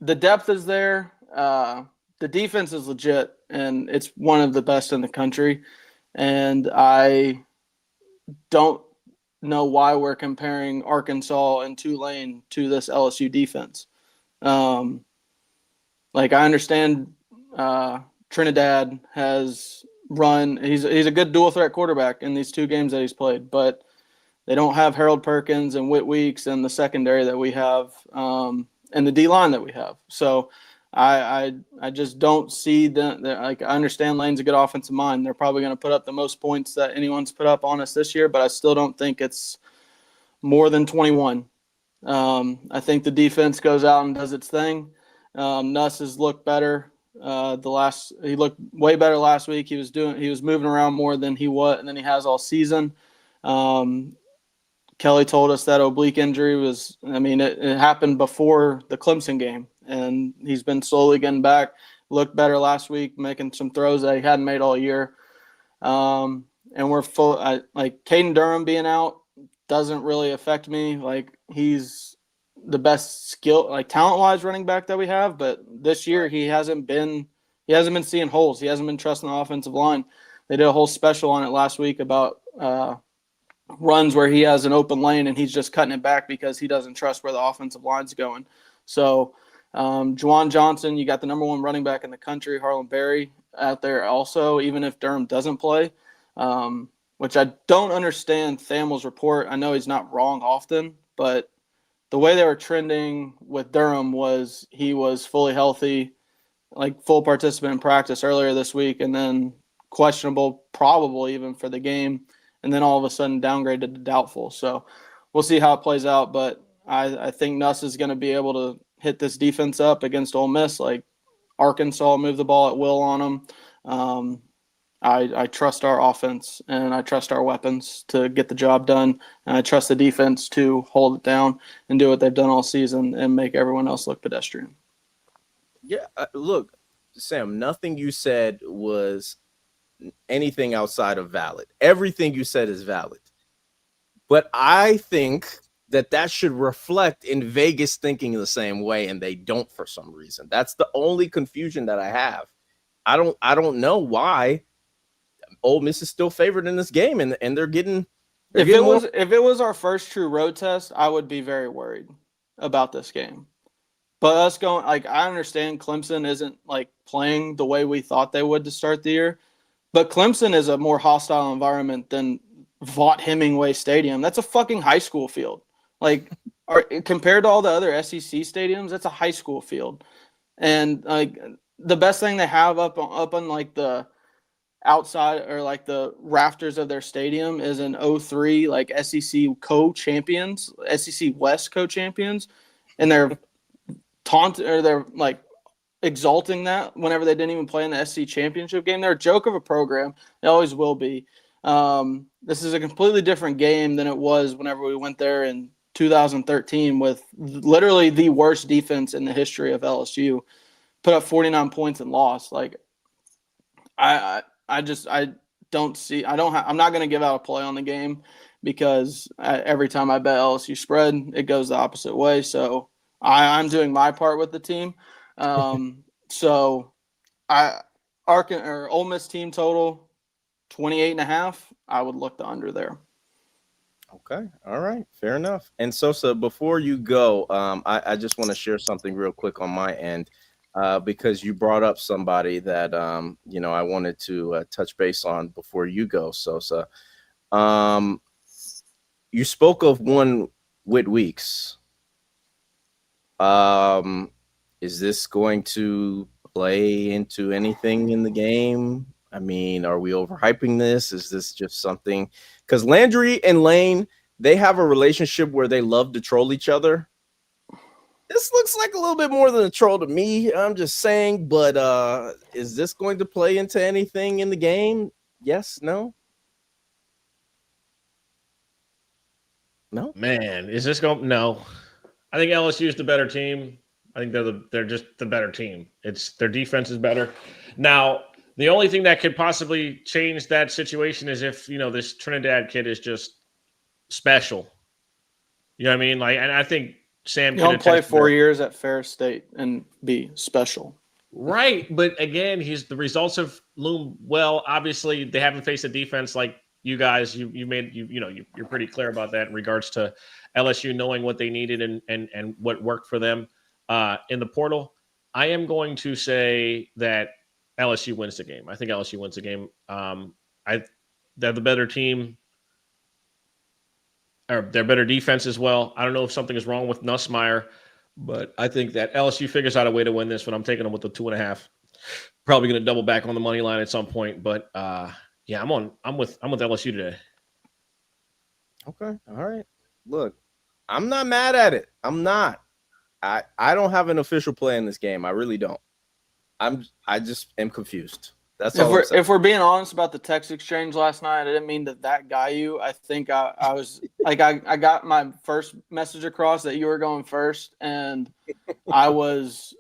the depth is there. The defense is legit, and it's one of the best in the country. And I don't know why we're comparing Arkansas and Tulane to this LSU defense. I understand Trinidad has run. He's a good dual threat quarterback in these two games that he's played, but they don't have Harold Perkins and Whit Weeks and the secondary that we have, and the D line that we have. So I just don't see I understand Lane's a good offensive mind. They're probably going to put up the most points that anyone's put up on us this year, but I still don't think it's more than 21. I think the defense goes out and does its thing. Nuss has looked better. He looked way better last week. He was moving around more than he has all season. Kelly told us that oblique injury it happened before the Clemson game, and he's been slowly getting back. Looked better last week, making some throws that he hadn't made all year. And we're full. Caden Durham being out doesn't really affect me. Like, he's the best talent-wise running back that we have, but this year he hasn't been seeing holes. He hasn't been trusting the offensive line. They did a whole special on it last week about runs where he has an open lane and he's just cutting it back because he doesn't trust where the offensive line's going. So Juwan Johnson, you got the number one running back in the country, Harlan Berry, out there also, even if Durham doesn't play, which I don't understand Thamel's report. I know he's not wrong often, but the way they were trending with Durham was he was fully healthy, like full participant in practice earlier this week, and then questionable, probably even for the game, and then all of a sudden downgraded to doubtful. So we'll see how it plays out, but I think Nuss is going to be able to hit this defense up against Ole Miss. Like, Arkansas move the ball at will on them. I trust our offense, and I trust our weapons to get the job done, and I trust the defense to hold it down and do what they've done all season and make everyone else look pedestrian. Yeah, look, Sam, nothing you said was anything outside of valid. Everything you said is valid. But I think that should reflect in Vegas thinking the same way, and they don't for some reason. That's the only confusion that I have. I don't know why Ole Miss is still favored in this game, and they're getting. If it was our first true road test, I would be very worried about this game. But us going, I understand Clemson isn't playing the way we thought they would to start the year, but Clemson is a more hostile environment than Vaught Hemingway Stadium. That's a fucking high school field. Like, compared to all the other SEC stadiums, that's a high school field. And like the best thing they have up on like the outside or like the rafters of their stadium is an 03 like SEC co-champions, SEC West co-champions, and they're they're like exalting that whenever they didn't even play in the SEC championship game. They're a joke of a program. They always will be. This is a completely different game than it was whenever we went there in 2013 with literally the worst defense in the history of LSU. Put up 49 points and lost. Like, I'm not going to give out a play on the game because every time I bet LSU spread, it goes the opposite way. So I'm doing my part with the team. So Ole Miss team total 28.5. I would look the under there. Okay. All right. Fair enough. And Sosa, before you go, I just want to share something real quick on my end, because you brought up somebody that, I wanted to touch base on before you go, Sosa. You spoke of one Whit Weeks. Is this going to play into anything in the game? I mean, are we overhyping this? Is this just something? Because Landry and Lane, they have a relationship where they love to troll each other. This looks like a little bit more than a troll to me. I'm just saying, but is this going to play into anything in the game? Yes, no? No? Man, is this going? No. I think LSU is the better team. I think they're just the better team. Their defense is better. Now, the only thing that could possibly change that situation is if, this Trinidad kid is just special. You know what I mean? Like, and I think Sam can play 4 years at Ferris State and be special. Right. But again, the results have loomed well. Obviously, they haven't faced a defense like you guys. You're pretty clear about that in regards to LSU knowing what they needed and what worked for them in the portal. I am going to say that LSU wins the game. I think LSU wins the game. They're the better team, or they're better defense as well. I don't know if something is wrong with Nussmeier, but I think that LSU figures out a way to win this one. I'm taking them with the 2.5. Probably going to double back on the money line at some point, but yeah, I'm with LSU today. Okay, all right. Look, I'm not mad at it. I'm not. I don't have an official play in this game. I really don't. I just am confused. That's all. If we're being honest about the text exchange last night, I didn't mean that guy you. I think I was like I got my first message across that you were going first, and I was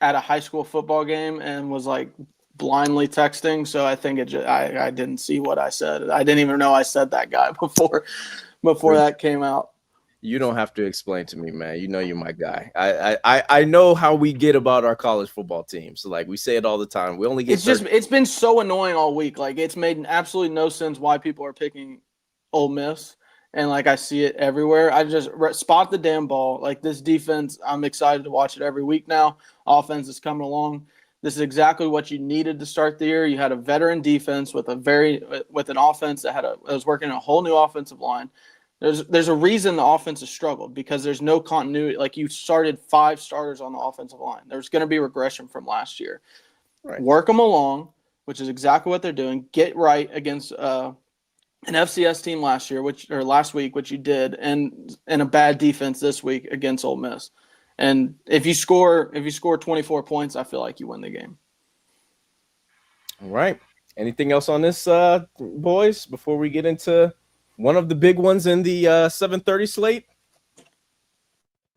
at a high school football game and was like blindly texting. So I think I didn't see what I said. I didn't even know I said that guy before that came out. You don't have to explain to me, man. You know you're my guy. I know how we get about our college football teams. So like we say it all the time. We only get. It's been so annoying all week. Like it's made absolutely no sense why people are picking Ole Miss, and like I see it everywhere. I just spot the damn ball. Like this defense, I'm excited to watch it every week now. Offense is coming along. This is exactly what you needed to start the year. You had a veteran defense with an offense that was working a whole new offensive line. There's a reason the offense has struggled because there's no continuity. Like you started 5 starters on the offensive line. There's going to be regression from last year. Right. Work them along, which is exactly what they're doing. Get right against an FCS team last week, which you did, and a bad defense this week against Ole Miss. And if you score 24 points, I feel like you win the game. All right. Anything else on this, boys, before we get into one of the big ones in the 7:30 slate?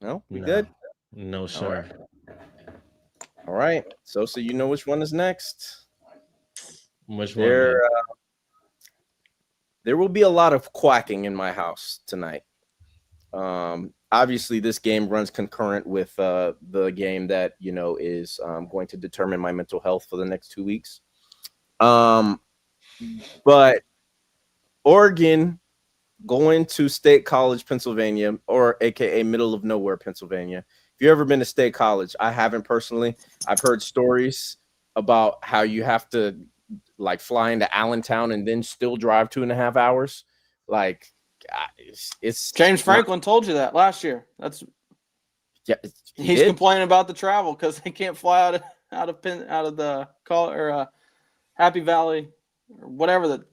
No, we good? No, sir. All right. So you know which one is next? Which one? There will be a lot of quacking in my house tonight. Obviously, this game runs concurrent with the game that is going to determine my mental health for the next 2 weeks. But Oregon going to State College, Pennsylvania, or AKA middle of nowhere, Pennsylvania. If you've ever been to State College, I haven't personally. I've heard stories about how you have to like fly into Allentown and then still drive 2.5 hours. Like, it's James Franklin told you that last year. Yeah, He's complaining about the travel because they can't fly out of the Happy Valley or whatever the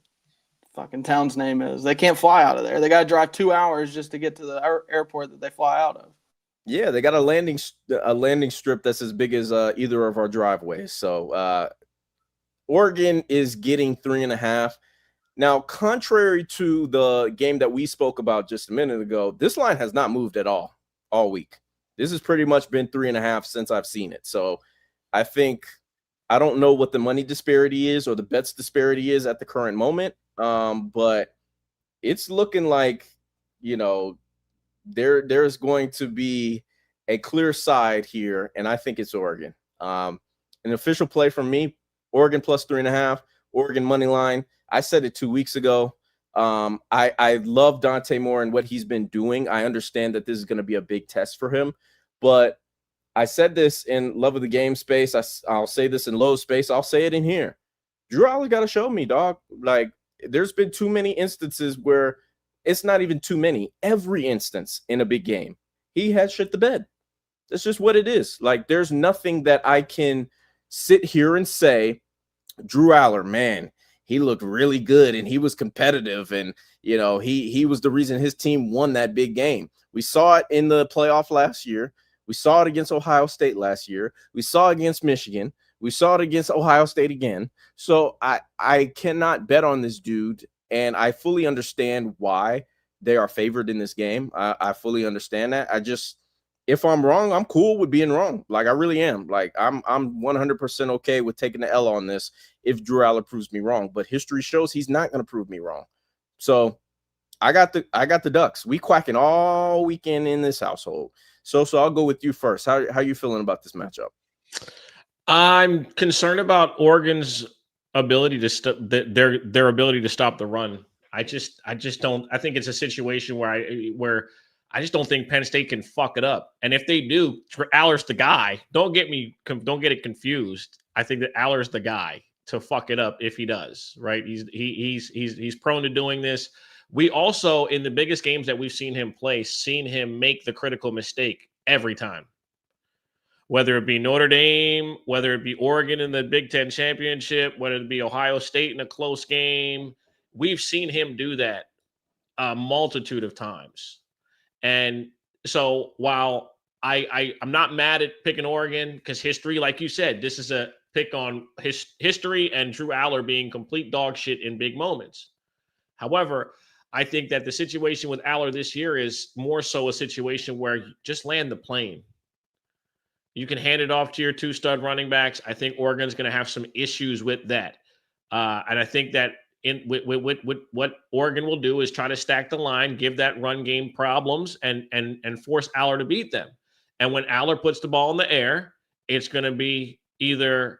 fucking town's name is. They can't fly out of there. They got to drive 2 hours just to get to the airport that they fly out of. Yeah, they got a landing strip that's as big as either of our driveways. So Oregon is getting 3.5. Now, contrary to the game that we spoke about just a minute ago, this line has not moved at all week. This has pretty much been 3.5 since I've seen it. So I don't know what the money disparity is or the bets disparity is at the current moment. But it's looking like, there's going to be a clear side here, and I think it's Oregon. An official play from me, Oregon plus 3.5, Oregon money line. I said it 2 weeks ago. I love Dante Moore and what he's been doing. I understand that this is going to be a big test for him, but I said this in Love of the Game space. I'll say this in Low space. I'll say it in here. Drew Allar got to show me, dog. Like, there's been too many instances where it's not even too many. Every instance in a big game, he has shit the bed. That's just what it is. Like, there's nothing that I can sit here and say, Drew Allar, man, he looked really good and he was competitive, and he was the reason his team won that big game. We saw it in the playoff last year. We saw it against Ohio State last year. We saw it against Michigan. We saw it against Ohio State again. So I cannot bet on this dude, and I fully understand why they are favored in this game. I fully understand that. If I'm wrong, I'm cool with being wrong. Like, I really am. Like, I'm 100% okay with taking the L on this if Drew Allar proves me wrong. But history shows he's not going to prove me wrong. So I got the Ducks. We quacking all weekend in this household. So I'll go with you first. How you feeling about this matchup? I'm concerned about Oregon's ability to their ability to stop the run. I just don't. I think it's a situation where I just don't think Penn State can fuck it up. And if they do, Allar's the guy. Don't get it confused. I think that Allar's the guy to fuck it up if he does. Right? He's prone to doing this. We also, in the biggest games that we've seen him play, seen him make the critical mistake every time. Whether it be Notre Dame, whether it be Oregon in the Big Ten championship, whether it be Ohio State in a close game, we've seen him do that a multitude of times. And so while I'm not mad at picking Oregon, because history, like you said, this is a pick on history and Drew Allar being complete dog shit in big moments. However, I think that the situation with Allar this year is more so a situation where you just land the plane. You can hand it off to your two stud running backs. I think Oregon's going to have some issues with that. And I think that with what Oregon will do is try to stack the line, give that run game problems, and force Allar to beat them. And when Allar puts the ball in the air, it's going to be either,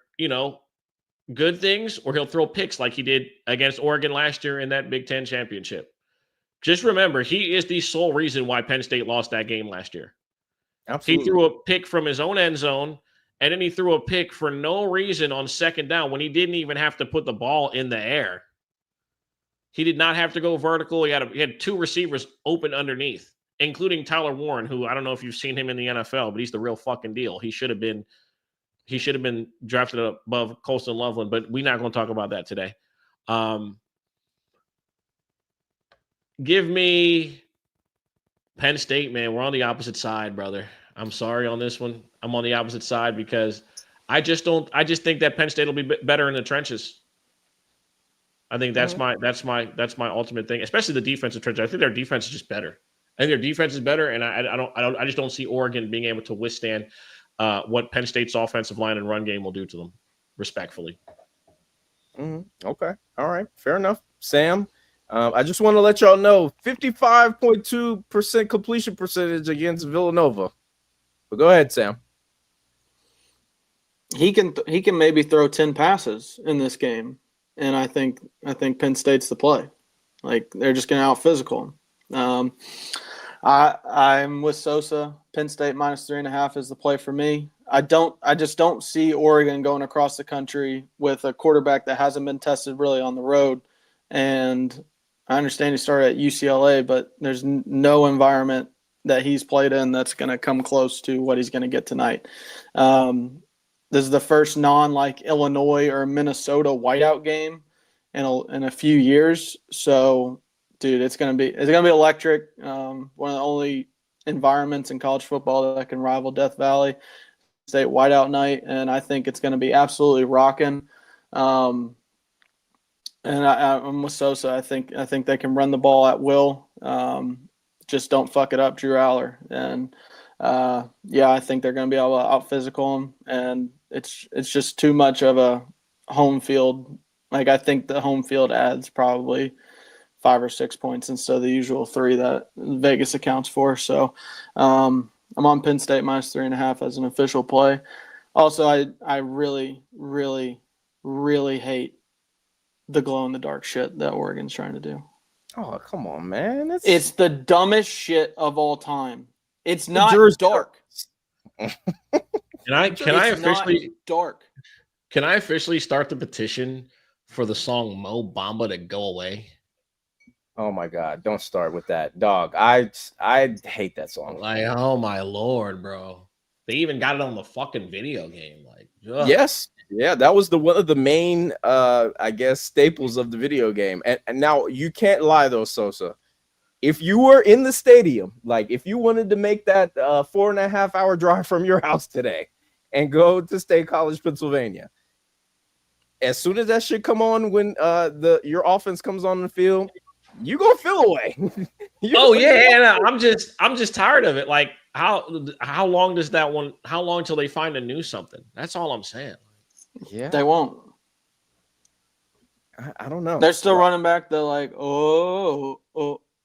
good things, or he'll throw picks like he did against Oregon last year in that Big Ten championship. Just remember, he is the sole reason why Penn State lost that game last year. Absolutely. He threw a pick from his own end zone, and then he threw a pick for no reason on second down when he didn't even have to put the ball in the air. He did not have to go vertical. He had two receivers open underneath, including Tyler Warren, who I don't know if you've seen him in the NFL, but he's the real fucking deal. He should have been drafted above Colston Loveland, but we're not going to talk about that today. Give me Penn State, man. We're on the opposite side, brother. I'm sorry on this one. I'm on the opposite side because I just think that Penn State will be better in the trenches. I think that's my ultimate thing, especially the defensive trenches. I think their defense is just better. I think their defense is better, and I just don't see Oregon being able to withstand what Penn State's offensive line and run game will do to them, respectfully. Okay. All right. Fair enough. Sam, I just want to let y'all know 55.2% completion percentage against Villanova. But go ahead, Sam. He can maybe throw 10 passes in this game, and I think Penn State's the play. Like, they're just going to out physical him. I'm with Sosa. Penn State minus 3.5 is the play for me. I just don't see Oregon going across the country with a quarterback that hasn't been tested really on the road and I understand he started at UCLA, but there's no environment that he's played in that's going to come close to what he's going to get tonight. This is the first non-like Illinois or Minnesota whiteout game in a few years. So, dude, it's gonna be electric. One of the only environments in college football that can rival Death Valley State whiteout night, and I think it's gonna be absolutely rocking. And I'm with Sosa. I think they can run the ball at will. Just don't fuck it up, Drew Aller. And I think they're going to be able to out physical him, and it's just too much of a home field. Like, I think the home field adds probably 5 or 6 points instead of the usual 3 that Vegas accounts for. So I'm on Penn State -3.5 as an official play. Also, I really, really, really hate the glow in the dark shit that Oregon's trying to do. Oh, come on, man. It's the dumbest shit of all time. It's not dark. Can I officially dark? Can I officially start the petition for the song Mo Bamba to go away? Oh my God! Don't start with that, dog. I hate that song. Like, oh my Lord, bro. They even got it on the fucking video game. Like, ugh. Yes, yeah, that was one of the main, I guess, staples of the video game. And now you can't lie though, Sosa. If you were in the stadium, like if you wanted to make that 4.5 hour drive from your house today and go to State College, Pennsylvania, as soon as that shit come on when your offense comes on the field, you gonna feel away. I'm just tired of it. Like, how long does that one? How long till they find a new something? That's all I'm saying. Yeah, they won't. I don't know. They're still running back the like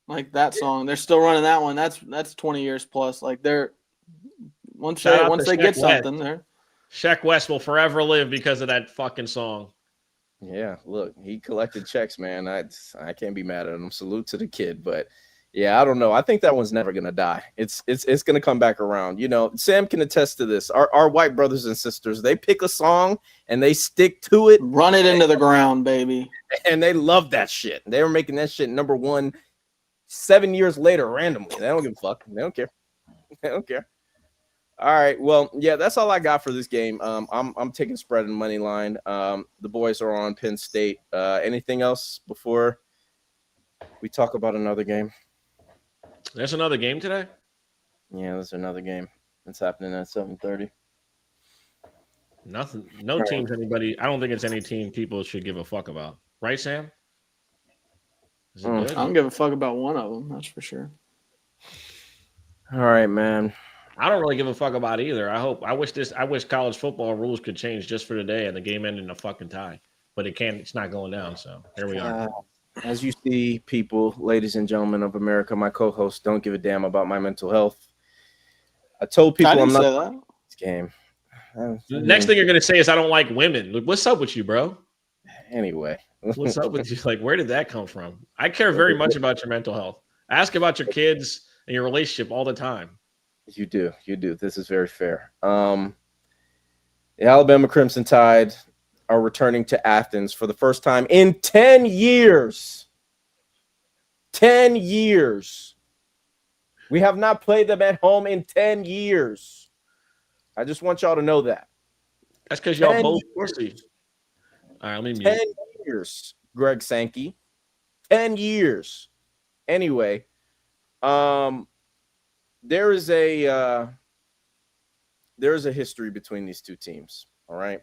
like that song. They're still running that one. That's 20 years plus. Like they're once they get something there. Shaq West will forever live because of that fucking song. Yeah, look, he collected checks, man. I can't be mad at him. Salute to the kid, but yeah, I don't know. I think that one's never gonna die. It's gonna come back around. You know, Sam can attest to this. Our white brothers and sisters, they pick a song and they stick to it, run it into the ground, baby, and they love that shit. They were making that shit number 1 7 years later randomly. They don't give a fuck. They don't care. They don't care. All right. Well, yeah, that's all I got for this game. I'm taking spread and money line. The boys are on Penn State. Anything else before we talk about another game? There's another game today? Yeah, there's another game. It's happening at 7:30. Nothing. No teams. Anybody? I don't think it's any team people should give a fuck about. Right, Sam? Is it good? I don't give a fuck about one of them. That's for sure. All right, man. I don't really give a fuck about either. I wish college football rules could change just for today and the game ended in a fucking tie. But it can't. It's not going down. So here we are. As you see, people, ladies and gentlemen of America, my co-hosts don't give a damn about my mental health. I told people I'm not playing this game. The next thing you're gonna say is I don't like women. Look, what's up with you, bro? Anyway, what's up with you? Like, where did that come from? I care very much about your mental health. I ask about your kids and your relationship all the time. You do. This is very fair. The Alabama Crimson Tide are returning to Athens for the first time in 10 years. 10 years. We have not played them at home in 10 years. I just want y'all to know that. That's because y'all both pussy. All right, let me mute. 10 years, Greg Sankey. 10 years. Anyway, there is a history between these two teams. All right.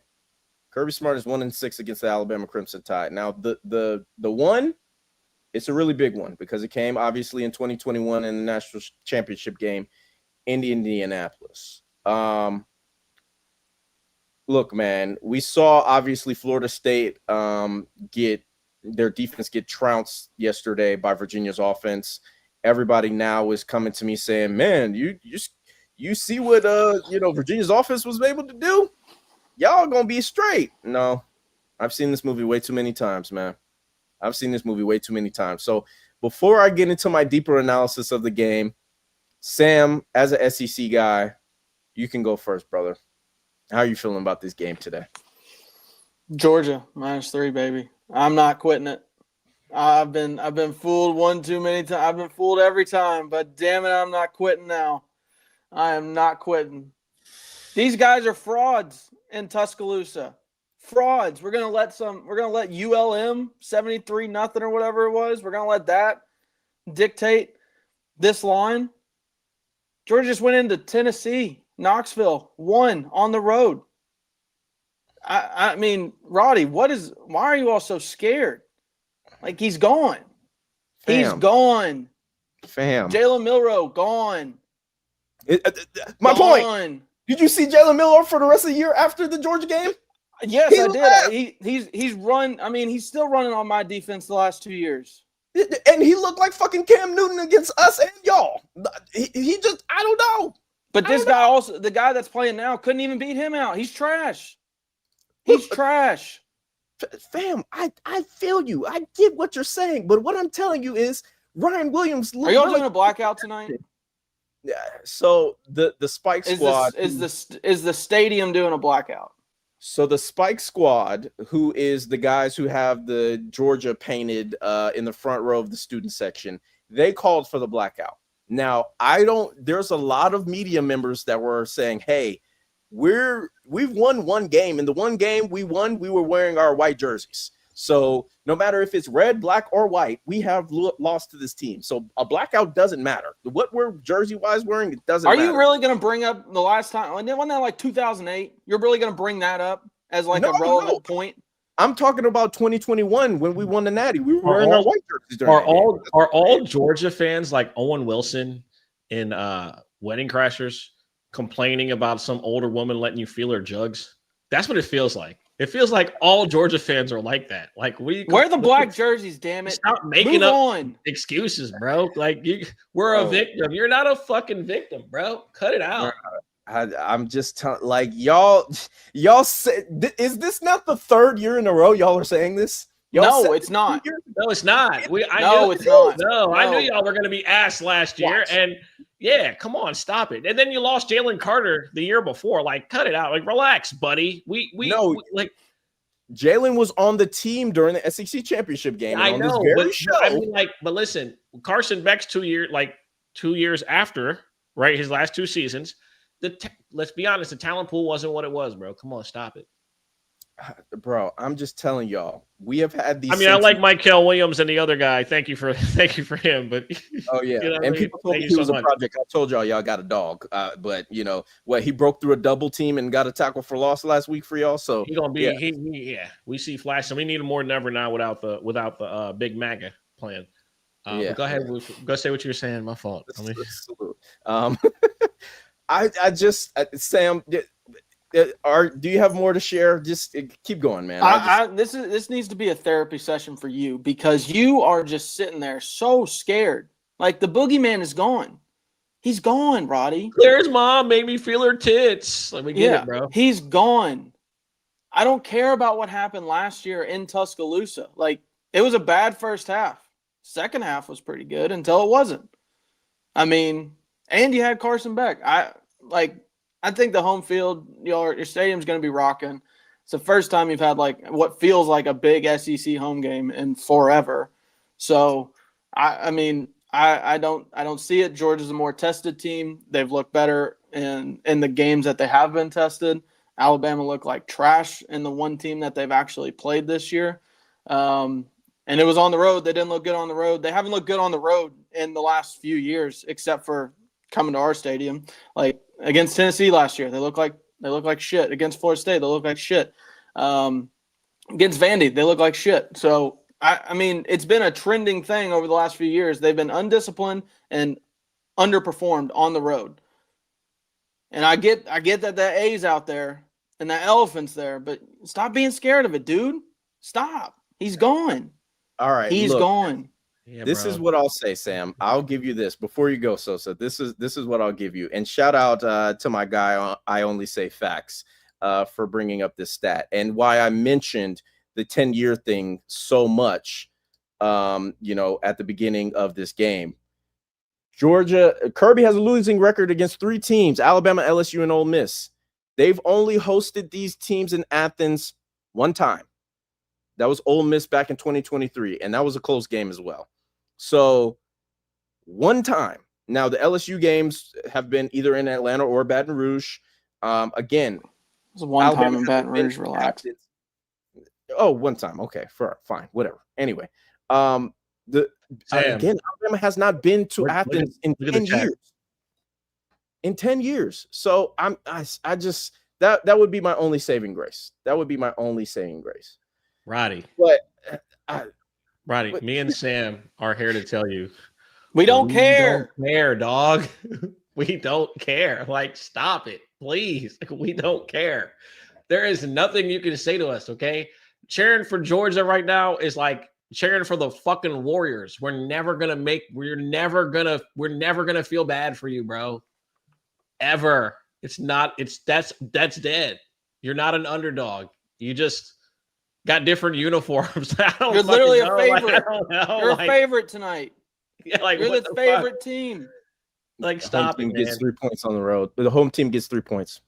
Kirby Smart is 1-6 against the Alabama Crimson Tide. Now, the one, it's a really big one because it came obviously in 2021 in the national championship game in Indianapolis. Look, man, we saw obviously Florida State get their defense get trounced yesterday by Virginia's offense. Everybody now is coming to me saying, "Man, you see what Virginia's offense was able to do? Y'all gonna be straight." No, I've seen this movie way too many times, man. I've seen this movie way too many times. So before I get into my deeper analysis of the game, Sam, as an SEC guy, you can go first, brother. How are you feeling about this game today? Georgia -3, baby. I'm not quitting it. I've been fooled one too many times. I've been fooled every time, but damn it, I'm not quitting now. I am not quitting. These guys are frauds in Tuscaloosa. Frauds. We're gonna let ULM 73-0 or whatever it was. We're gonna let that dictate this line. Georgia just went into Tennessee, Knoxville, won on the road. I mean, Roddy, why are you all so scared? Like, he's gone. He's gone. Fam. Jalen Milroe, gone. My point. Gone. Did you see Jalen Milroe for the rest of the year after the Georgia game? Yes, I did. He's run. I mean, he's still running on my defense the last 2 years. And he looked like fucking Cam Newton against us and y'all. He just, I don't know. But this guy also, the guy that's playing now, couldn't even beat him out. He's trash. He's trash. Fam, I feel you. I get what you're saying. But what I'm telling you is Ryan Williams. Are y'all doing a blackout tonight? Yeah. So the Spike Squad is the stadium doing a blackout? So the Spike Squad, who is the guys who have the Georgia painted in the front row of the student section, they called for the blackout. Now, there's a lot of media members that were saying, hey, we've won one game. In the one game we won, we were wearing our white jerseys. So no matter if it's red, black, or white, we have lost to this team. So a blackout doesn't matter. What we're jersey-wise wearing, it doesn't matter. Are you really going to bring up the last time? Wasn't that like 2008? You're really going to bring that up as like a relevant point? I'm talking about 2021 when we won the Natty. We were wearing our white jerseys during Are all Georgia fans like Owen Wilson in Wedding Crashers complaining about some older woman letting you feel her jugs? That's what it feels like. It feels like all Georgia fans are like that. Like, wear the black jerseys, damn it. Stop making up excuses, bro. Like, we're a victim. You're not a fucking victim, bro. Cut it out. I'm just telling, like, y'all say, is this not the third year in a row y'all are saying this? No, it's not. No, it's not. It's not. No, I knew y'all were going to be ass last year. And yeah, come on, stop it. And then you lost Jalen Carter the year before. Like, cut it out. Like, relax, buddy. We Jalen was on the team during the SEC championship game. I know, but listen, Carson Beck's 2 years after, right? His last two seasons. Let's be honest, the talent pool wasn't what it was, bro. Come on, stop it. Bro, I'm just telling y'all, we have had these. I mean, I like Michael Williams and the other guy. Thank you for him. But oh yeah, you know and people told me he was a project. I told y'all got a dog. But you know what? He broke through a double team and got a tackle for loss last week for y'all. So he's gonna be. We see flash, and we need him more than ever now without the Big MAGA plan. Go ahead. Go say what you were saying. My fault. I just Sam. Do you have more to share? Just keep going, man. This needs to be a therapy session for you because you are just sitting there so scared. Like the boogeyman is gone. He's gone, Roddy. Claire's mom made me feel her tits. Let me get it, bro. He's gone. I don't care about what happened last year in Tuscaloosa. Like it was a bad first half. Second half was pretty good until it wasn't. I mean, and you had Carson Beck. I think the home field, your stadium's going to be rocking. It's the first time you've had like what feels like a big SEC home game in forever. So, I don't see it. Georgia's a more tested team. They've looked better in the games that they have been tested. Alabama looked like trash in the one team that they've actually played this year. And it was on the road. They didn't look good on the road. They haven't looked good on the road in the last few years, except for coming to our stadium. Like against Tennessee last year, they look like shit. Against Florida State, they look like shit. Against Vandy, they look like shit. So I mean, it's been a trending thing over the last few years. They've been undisciplined and underperformed on the road. And I get that A's out there and that elephant's there, but stop being scared of it, dude. Stop. He's gone. All right, he's gone. Yeah, this is what I'll say, Sam. I'll give you this before you go, Sosa. This is what I'll give you. And shout out to my guy, I Only Say Facts, for bringing up this stat and why I mentioned the 10-year thing so much, at the beginning of this game. Kirby has a losing record against 3 teams, Alabama, LSU, and Ole Miss. They've only hosted these teams in Athens one time. That was Ole Miss back in 2023, and that was a close game as well. So one time. Now, the LSU games have been either in Atlanta or Baton Rouge. Again, It was one Alabama time in Baton hasn't been Rouge. Relax. captains- Oh, one time. Okay, fine, whatever. Anyway, Sam, again, Alabama has not been to Athens in look at the 10 chat. years. In 10 years. So I just that would be my only saving grace. That would be my only saving grace. Roddy, But Roddy, me and Sam are here to tell you. We don't care. Don't care, dog. We don't care. Like, stop it, please. Like, we don't care. There is nothing you can say to us, okay? Cheering for Georgia right now is like cheering for the fucking Warriors. We're never gonna feel bad for you, bro. Ever. That's dead. You're not an underdog. You just got different uniforms. You're literally a favorite. Like, I don't know. You're Like, a favorite tonight. yeah, like, You're what the fuck? favorite team. Like, the home stop it, team man. gets 3 points on the road. The home team gets 3 points.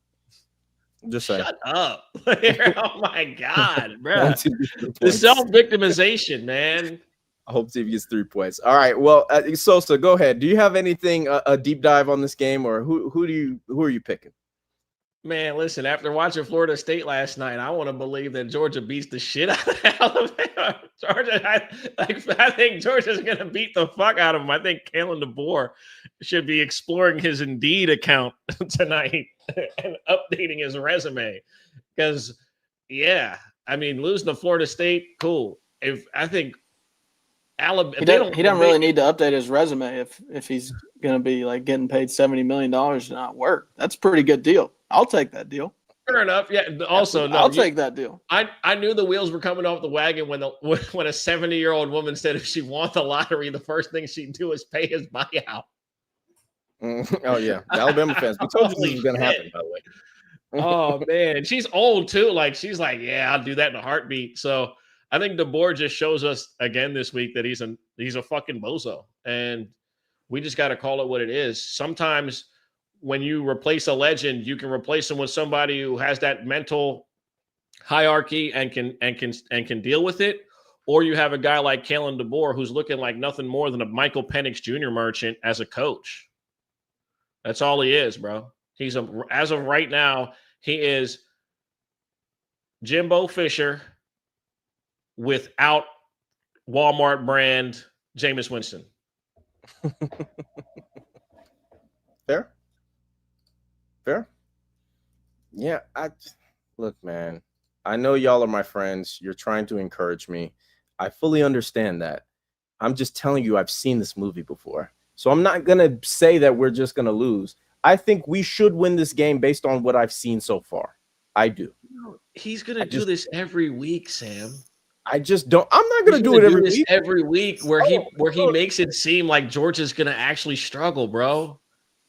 Just saying. Shut up. Oh my God, bro. Home team gets 3 The points. self-victimization, man. Home team gets 3 points. All right. Well, Sosa, go ahead. Do you have anything a deep dive on this game, or who are you picking? Man, listen, after watching Florida State last night, I want to believe that Georgia beats the shit out of Alabama. I think Georgia's going to beat the fuck out of them. I think Kalen DeBoer should be exploring his Indeed account tonight and updating his resume. Because, yeah, I mean, losing to Florida State, cool. I think Alabama, He don't really need to update his resume if he's going to be like getting paid $70 million to not work. That's a pretty good deal. I'll take that deal. Fair enough. Yeah. Also, I'll take that deal. I knew the wheels were coming off the wagon when a 70-year-old woman said if she won the lottery, the first thing she'd do is pay his buyout. Oh yeah, the Alabama fans. We told you this was going to happen. By the way. Oh man, she's old too. Like she's like, yeah, I'll do that in a heartbeat. So I think DeBoer just shows us again this week that he's a fucking bozo, and we just got to call it what it is. Sometimes when you replace a legend, you can replace him with somebody who has that mental hierarchy and can deal with it. Or you have a guy like Kalen DeBoer who's looking like nothing more than a Michael Penix Jr. merchant as a coach. That's all he is, bro. As of right now, he is Jimbo Fisher without Walmart brand Jameis Winston. Fair. Yeah, look, man. I know y'all are my friends. You're trying to encourage me. I fully understand that. I'm just telling you, I've seen this movie before. So I'm not going to say that we're just going to lose. I think we should win this game based on what I've seen so far. I do. He's going to do this every week, Sam. I just don't. I'm not going to do it every week. Every week where he makes it seem like Georgia's going to actually struggle, bro.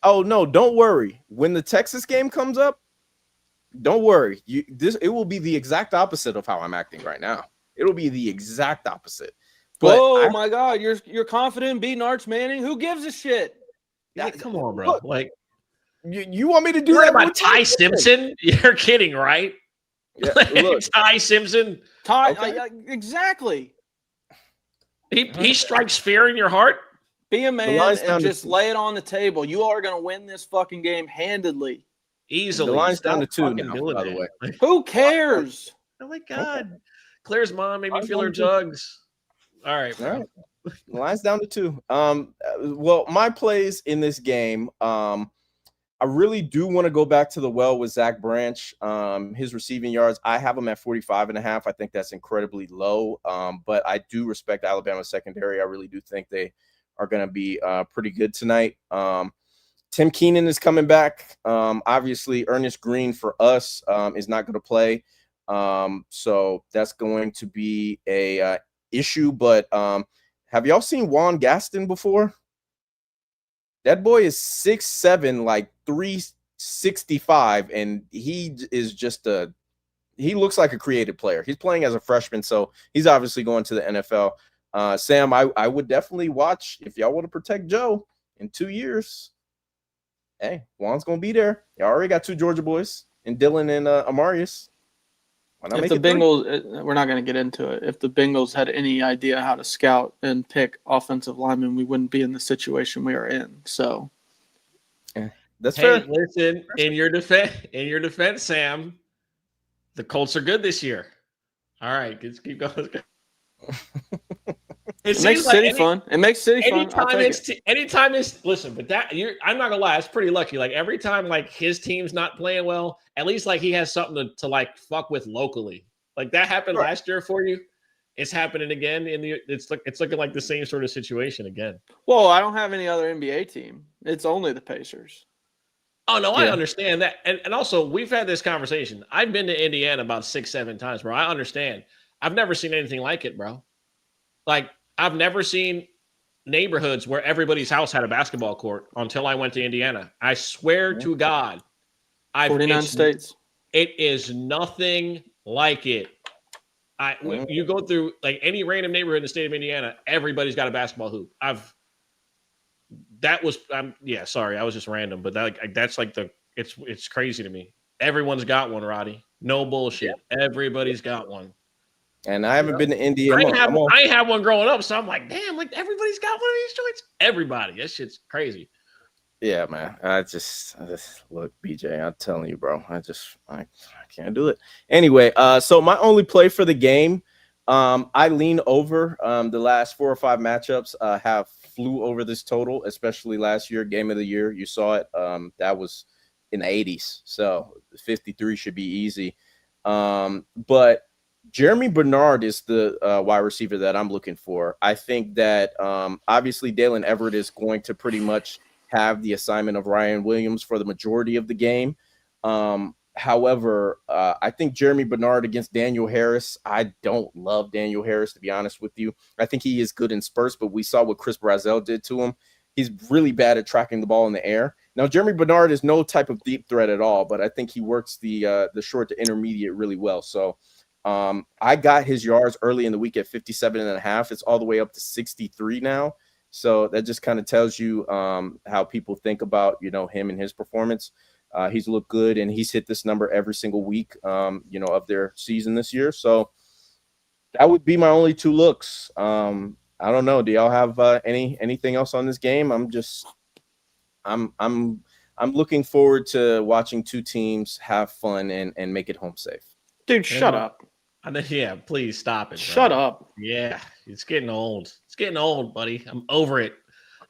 Oh no, don't worry. When the Texas game comes up, don't worry. It will be the exact opposite of how I'm acting right now. It'll be the exact opposite. But my God, you're confident in beating Arch Manning? Who gives a shit? Yeah, come on, bro. Look, like you want me to do that about Ty Simpson? You're kidding, right? Yeah, look. Ty Simpson. Exactly. He strikes fear in your heart. Be a man and just lay it on the table. You are going to win this fucking game handedly. Easily. The line's down to 2 now, by the way. Who cares? Oh, my God. Claire's mom made me feel her jugs. All right. The line's down to 2. Well, my plays in this game, I really do want to go back to the well with Zach Branch. His receiving yards, I have him at 45.5. I think that's incredibly low, but I do respect Alabama's secondary. I really do think they are going to be pretty good tonight. Tim Keenan is coming back. Obviously, Ernest Green for us is not going to play. So that's going to be a issue. But have y'all seen Juan Gaston before? That boy is 6'7", like 365, and he is just he looks like a creative player. He's playing as a freshman, so he's obviously going to the NFL. Sam, I would definitely watch if y'all want to protect Joe in 2 years. Hey, Juan's gonna be there. You already got 2 Georgia boys, and Dylan and Amarius. Why not If make the it 3? Bengals, we're not going to get into it. If the Bengals had any idea how to scout and pick offensive linemen, we wouldn't be in the situation we are in. So, That's Hey, fair. listen, in your defense, Sam, the Colts are good this year. All right, let's keep going. it makes City fun. It makes City fun. I'll take it. Anytime it's listen, but I'm not gonna lie, it's pretty lucky. Like every time like his team's not playing well, at least like he has something to like fuck with locally. Like that happened Sure. last year for you. It's happening again it's looking like the same sort of situation again. Well, I don't have any other NBA team. It's only the Pacers. Oh no, I Yeah. understand that. And also we've had this conversation. I've been to Indiana about 6-7 times, bro. I understand. I've never seen anything like it, bro. Like I've never seen neighborhoods where everybody's house had a basketball court until I went to Indiana. I swear to God, 49 states. It is nothing like it. You go through like any random neighborhood in the state of Indiana, everybody's got a basketball hoop. Sorry, I was just random, but that's like it's crazy to me. Everyone's got one, Roddy. No bullshit. Yeah. Everybody's got one. And I haven't been to India. I ain't have one growing up, so I'm like, damn, like everybody's got one of these joints. Everybody, that shit's crazy. Yeah, man. I just look, BJ. I'm telling you, bro. I can't do it. Anyway, so my only play for the game, I lean over. The last 4 or 5 matchups have flew over this total, especially last year, game of the year. You saw it. That was in the 80s, so 53 should be easy. But Jeremy Bernard is the wide receiver that I'm looking for. I think that obviously Dalen Everett is going to pretty much have the assignment of Ryan Williams for the majority of the game. However, I think Jeremy Bernard against Daniel Harris, I don't love Daniel Harris, to be honest with you. I think he is good in spurts, but we saw what Chris Brazzell did to him. He's really bad at tracking the ball in the air. Now, Jeremy Bernard is no type of deep threat at all, but I think he works the short to intermediate really well. So I got his yards early in the week at 57.5. It's all the way up to 63 now. So that just kind of tells you how people think about, him and his performance. He's looked good, and he's hit this number every single week, of their season this year. So that would be my only 2 looks. I don't know. Do y'all have anything else on this game? I'm looking forward to watching 2 teams have fun and make it home safe. Dude, shut up. Yeah, please stop it. Bro. Shut up. Yeah, it's getting old. It's getting old, buddy. I'm over it.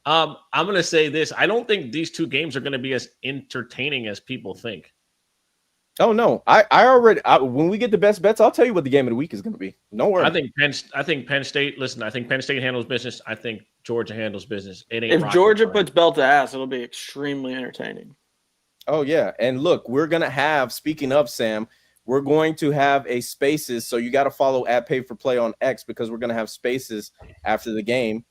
I'm going to say this. I don't think these 2 games are going to be as entertaining as people think. Oh, no. I already when we get the best bets, I'll tell you what the game of the week is going to be. Don't worry. I think Penn State, listen, I think Penn State handles business. I think Georgia handles business. If Georgia puts belt to ass, it'll be extremely entertaining. Oh, yeah. And look, we're going to have, speaking of Sam, we're going to have a spaces. So you got to follow @PayForPlay on X because we're going to have spaces after the game.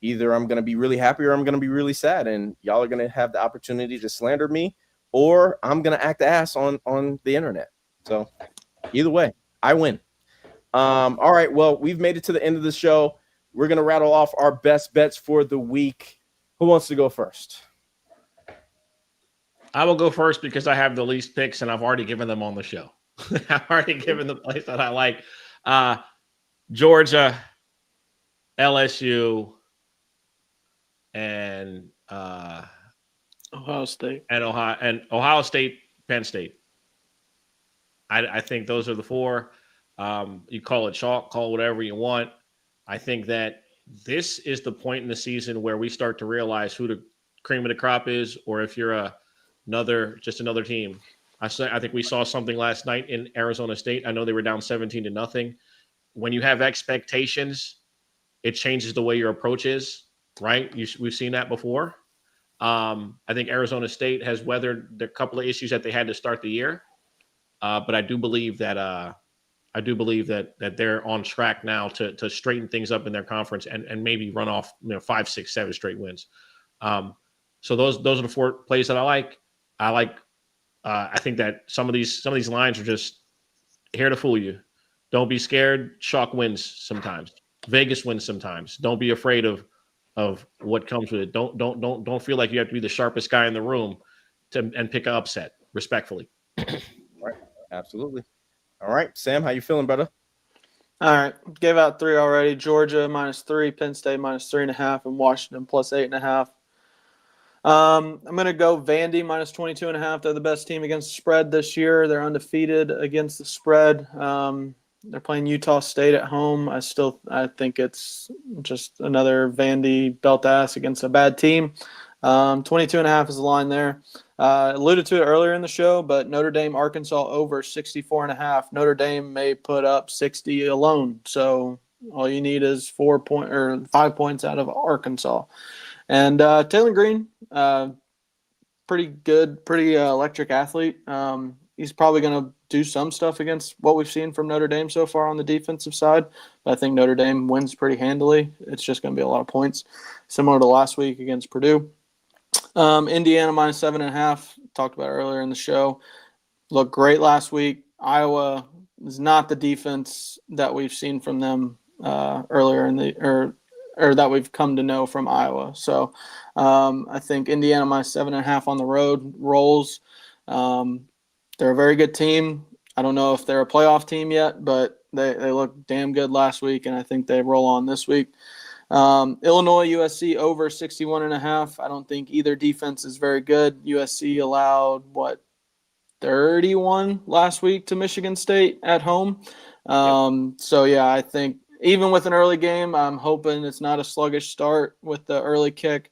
Either I'm going to be really happy or I'm going to be really sad. And y'all are going to have the opportunity to slander me, or I'm going to act ass on the internet. So either way, I win. All right. Well, we've made it to the end of the show. We're going to rattle off our best bets for the week. Who wants to go first? I will go first because I have the least picks and I've already given them on the show. I've already given the place that I like. Georgia, LSU, and Ohio State. And Ohio State, Penn State. I think those are the 4. You call it chalk, call it whatever you want. I think that this is the point in the season where we start to realize who the cream of the crop is, or if you're another team. I think we saw something last night in Arizona State. I know they were down 17-0. When you have expectations, it changes the way your approach is, right? We've seen that before. I think Arizona State has weathered the couple of issues that they had to start the year. But I do believe that they're on track now to straighten things up in their conference and maybe run off 5, 6, 7 straight wins. So those are the 4 plays that I like. I think that some of these lines are just here to fool you. Don't be scared. Chalk wins sometimes. Vegas wins sometimes. Don't be afraid of what comes with it. Don't feel like you have to be the sharpest guy in the room and pick an upset. Respectfully. Right. Absolutely. All right, Sam, how you feeling, brother? All right, gave out 3 already. Georgia -3, Penn State -3.5, and Washington +8.5. I'm going to go Vandy -22.5. They're the best team against the spread this year. They're undefeated against the spread. They're playing Utah State at home. I think it's just another Vandy belt ass against a bad team. 22.5 is the line there. Alluded to it earlier in the show, but Notre Dame, Arkansas over 64.5. Notre Dame may put up 60 alone. So all you need is 5 points out of Arkansas. And Taylor Green, pretty good, pretty electric athlete. He's probably going to do some stuff against what we've seen from Notre Dame so far on the defensive side. But I think Notre Dame wins pretty handily. It's just going to be a lot of points, similar to last week against Purdue. Indiana -7.5, talked about earlier in the show. Looked great last week. Iowa is not the defense that we've seen from them earlier in the or that we've come to know from Iowa. So I think Indiana -7.5 on the road rolls. They're a very good team. I don't know if they're a playoff team yet, but they looked damn good last week, and I think they roll on this week. Illinois, USC over 61.5. I don't think either defense is very good. USC allowed, 31 last week to Michigan State at home. So, yeah, I think even with an early game, I'm hoping it's not a sluggish start with the early kick.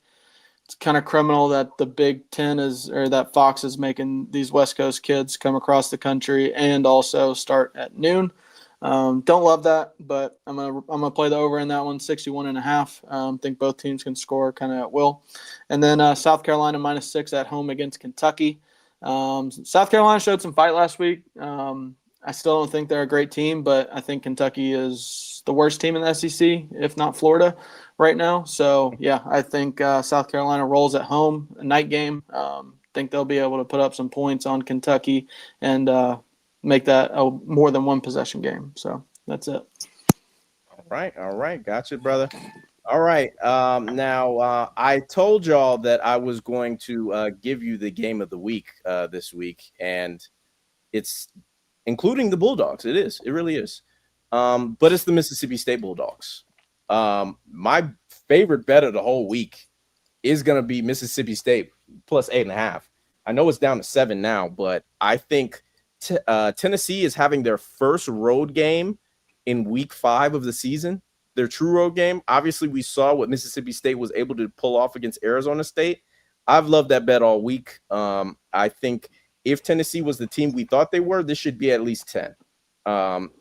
It's kind of criminal that the Big Ten that Fox is making these West Coast kids come across the country and also start at noon. Don't love that, but I'm gonna play the over in that one, 61.5. Think both teams can score kind of at will. And then South Carolina -6 at home against Kentucky. South Carolina showed some fight last week. I still don't think they're a great team, but I think Kentucky is the worst team in the SEC, if not Florida, right now. So, yeah, I think South Carolina rolls at home, a night game. Think they'll be able to put up some points on Kentucky and make that a more than one possession game. So that's it. All right. Gotcha, brother. All right. Now, I told y'all that I was going to give you the game of the week this week, and it's including the Bulldogs. It is. It really is. But it's the Mississippi State Bulldogs. My favorite bet of the whole week is going to be Mississippi State +8.5. I know it's down to 7 now, but I think Tennessee is having their first road game in week 5 of the season, their true road game. Obviously, we saw what Mississippi State was able to pull off against Arizona State. I've loved that bet all week. I think if Tennessee was the team we thought they were, this should be at least 10.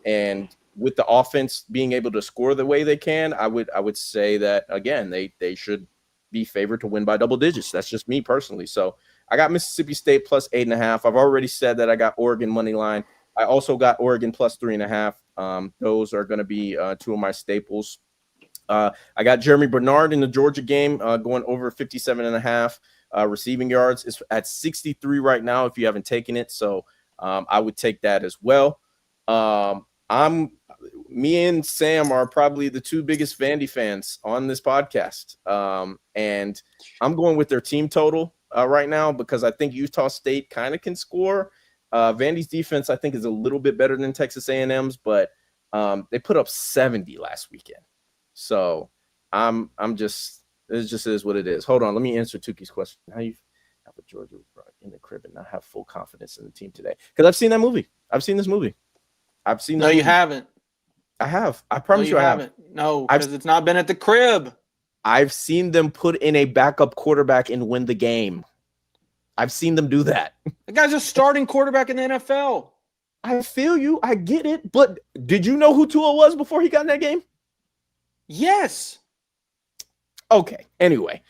And with the offense being able to score the way they can, I would say that, again, they should be favored to win by double digits. That's just me personally. So I got Mississippi State +8.5. I've already said that I got Oregon money line. I also got Oregon +3.5. Those are going to be 2 of my staples. I got Jeremy Bernard in the Georgia game going over 57.5 receiving yards. It's at 63 right now if you haven't taken it. So I would take that as well. Me and Sam are probably the 2 biggest Vandy fans on this podcast. And I'm going with their team total right now because I think Utah State kind of can score. Vandy's defense, I think, is a little bit better than Texas A&M's, but they put up 70 last weekend. So it just is what it is. Hold on. Let me answer Tuki's question. How you have a Georgia in the crib and not have full confidence in the team today? Because I've seen that movie. I've seen this movie. No, you haven't. I have. I promise you I haven't. No, because it's not been at the crib. I've seen them put in a backup quarterback and win the game. I've seen them do that. The guy's a starting quarterback in the NFL. I feel you. I get it. But did you know who Tua was before he got in that game? Yes. Okay. Anyway,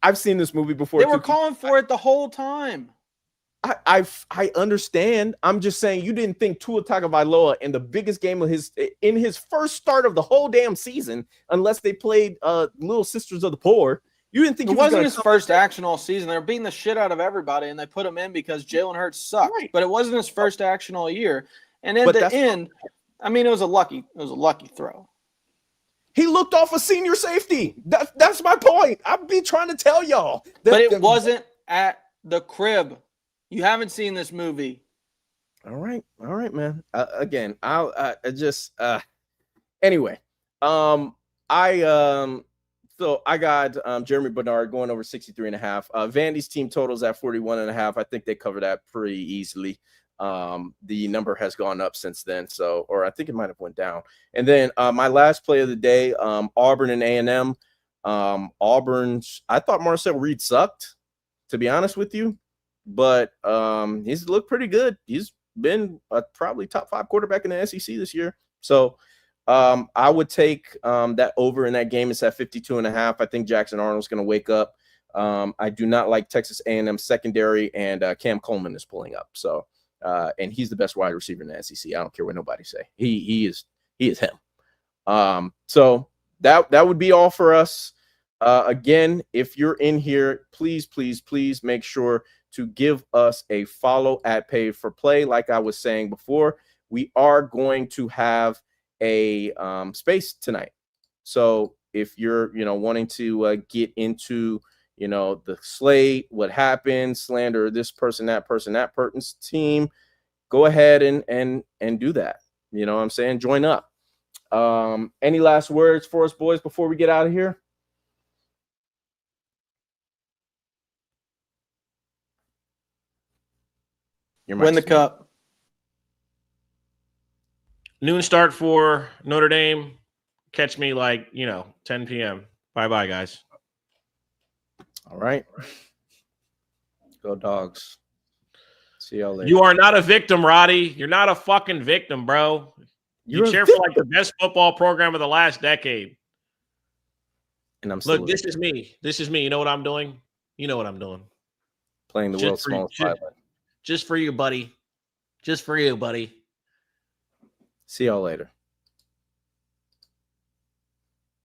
I've seen this movie before. They were calling for it the whole time. I understand. I'm just saying you didn't think Tua Tagovailoa in the biggest game of in his first start of the whole damn season, unless they played Little Sisters of the Poor. You didn't think it wasn't his first action all season. They were beating the shit out of everybody, and they put him in because Jalen Hurts sucked. Right. But it wasn't his first action all year. And at the end, I mean, it was a lucky throw. He looked off a senior safety. That's my point. I've been trying to tell y'all. But it wasn't at the crib. You haven't seen this movie. All right, man. Again, I just anyway. So I got Jeremy Bernard going over 63.5. Vandy's team totals at 41.5. I think they cover that pretty easily. The number has gone up since then, so, or I think it might have went down. And then my last play of the day, Auburn and A&M. Auburn's, I thought Marcel Reed sucked, to be honest with you, but he's looked pretty good. He's been probably top 5 quarterback in the SEC this year. So I would take that over in that game. It's at 52.5. I think Jackson Arnold's going to wake up. I do not like Texas A&M secondary, and Cam Coleman is pulling up. So, and he's the best wide receiver in the SEC. I don't care what nobody say. He is him. So that would be all for us. Again, if you're in here, please make sure to give us a follow at Paid for Play. Like I was saying before, we are going to have a space tonight. So if you're, wanting to get into, the slate, what happened, slander this person, that person's team, go ahead and do that. You know what I'm saying? Join up. Any last words for us, boys, before we get out of here? Win the cup. Noon start for Notre Dame. Catch me 10 p.m. Bye-bye, guys. All right. Go Dogs. See y'all later. You are not a victim, Roddy. You're not a fucking victim, bro. You cheer for the best football program of the last decade. And I'm still Look, this is me. This is me. You know what I'm doing? You know what I'm doing. Playing the world's smallest island. Just for you, buddy. Just for you, buddy. See y'all later.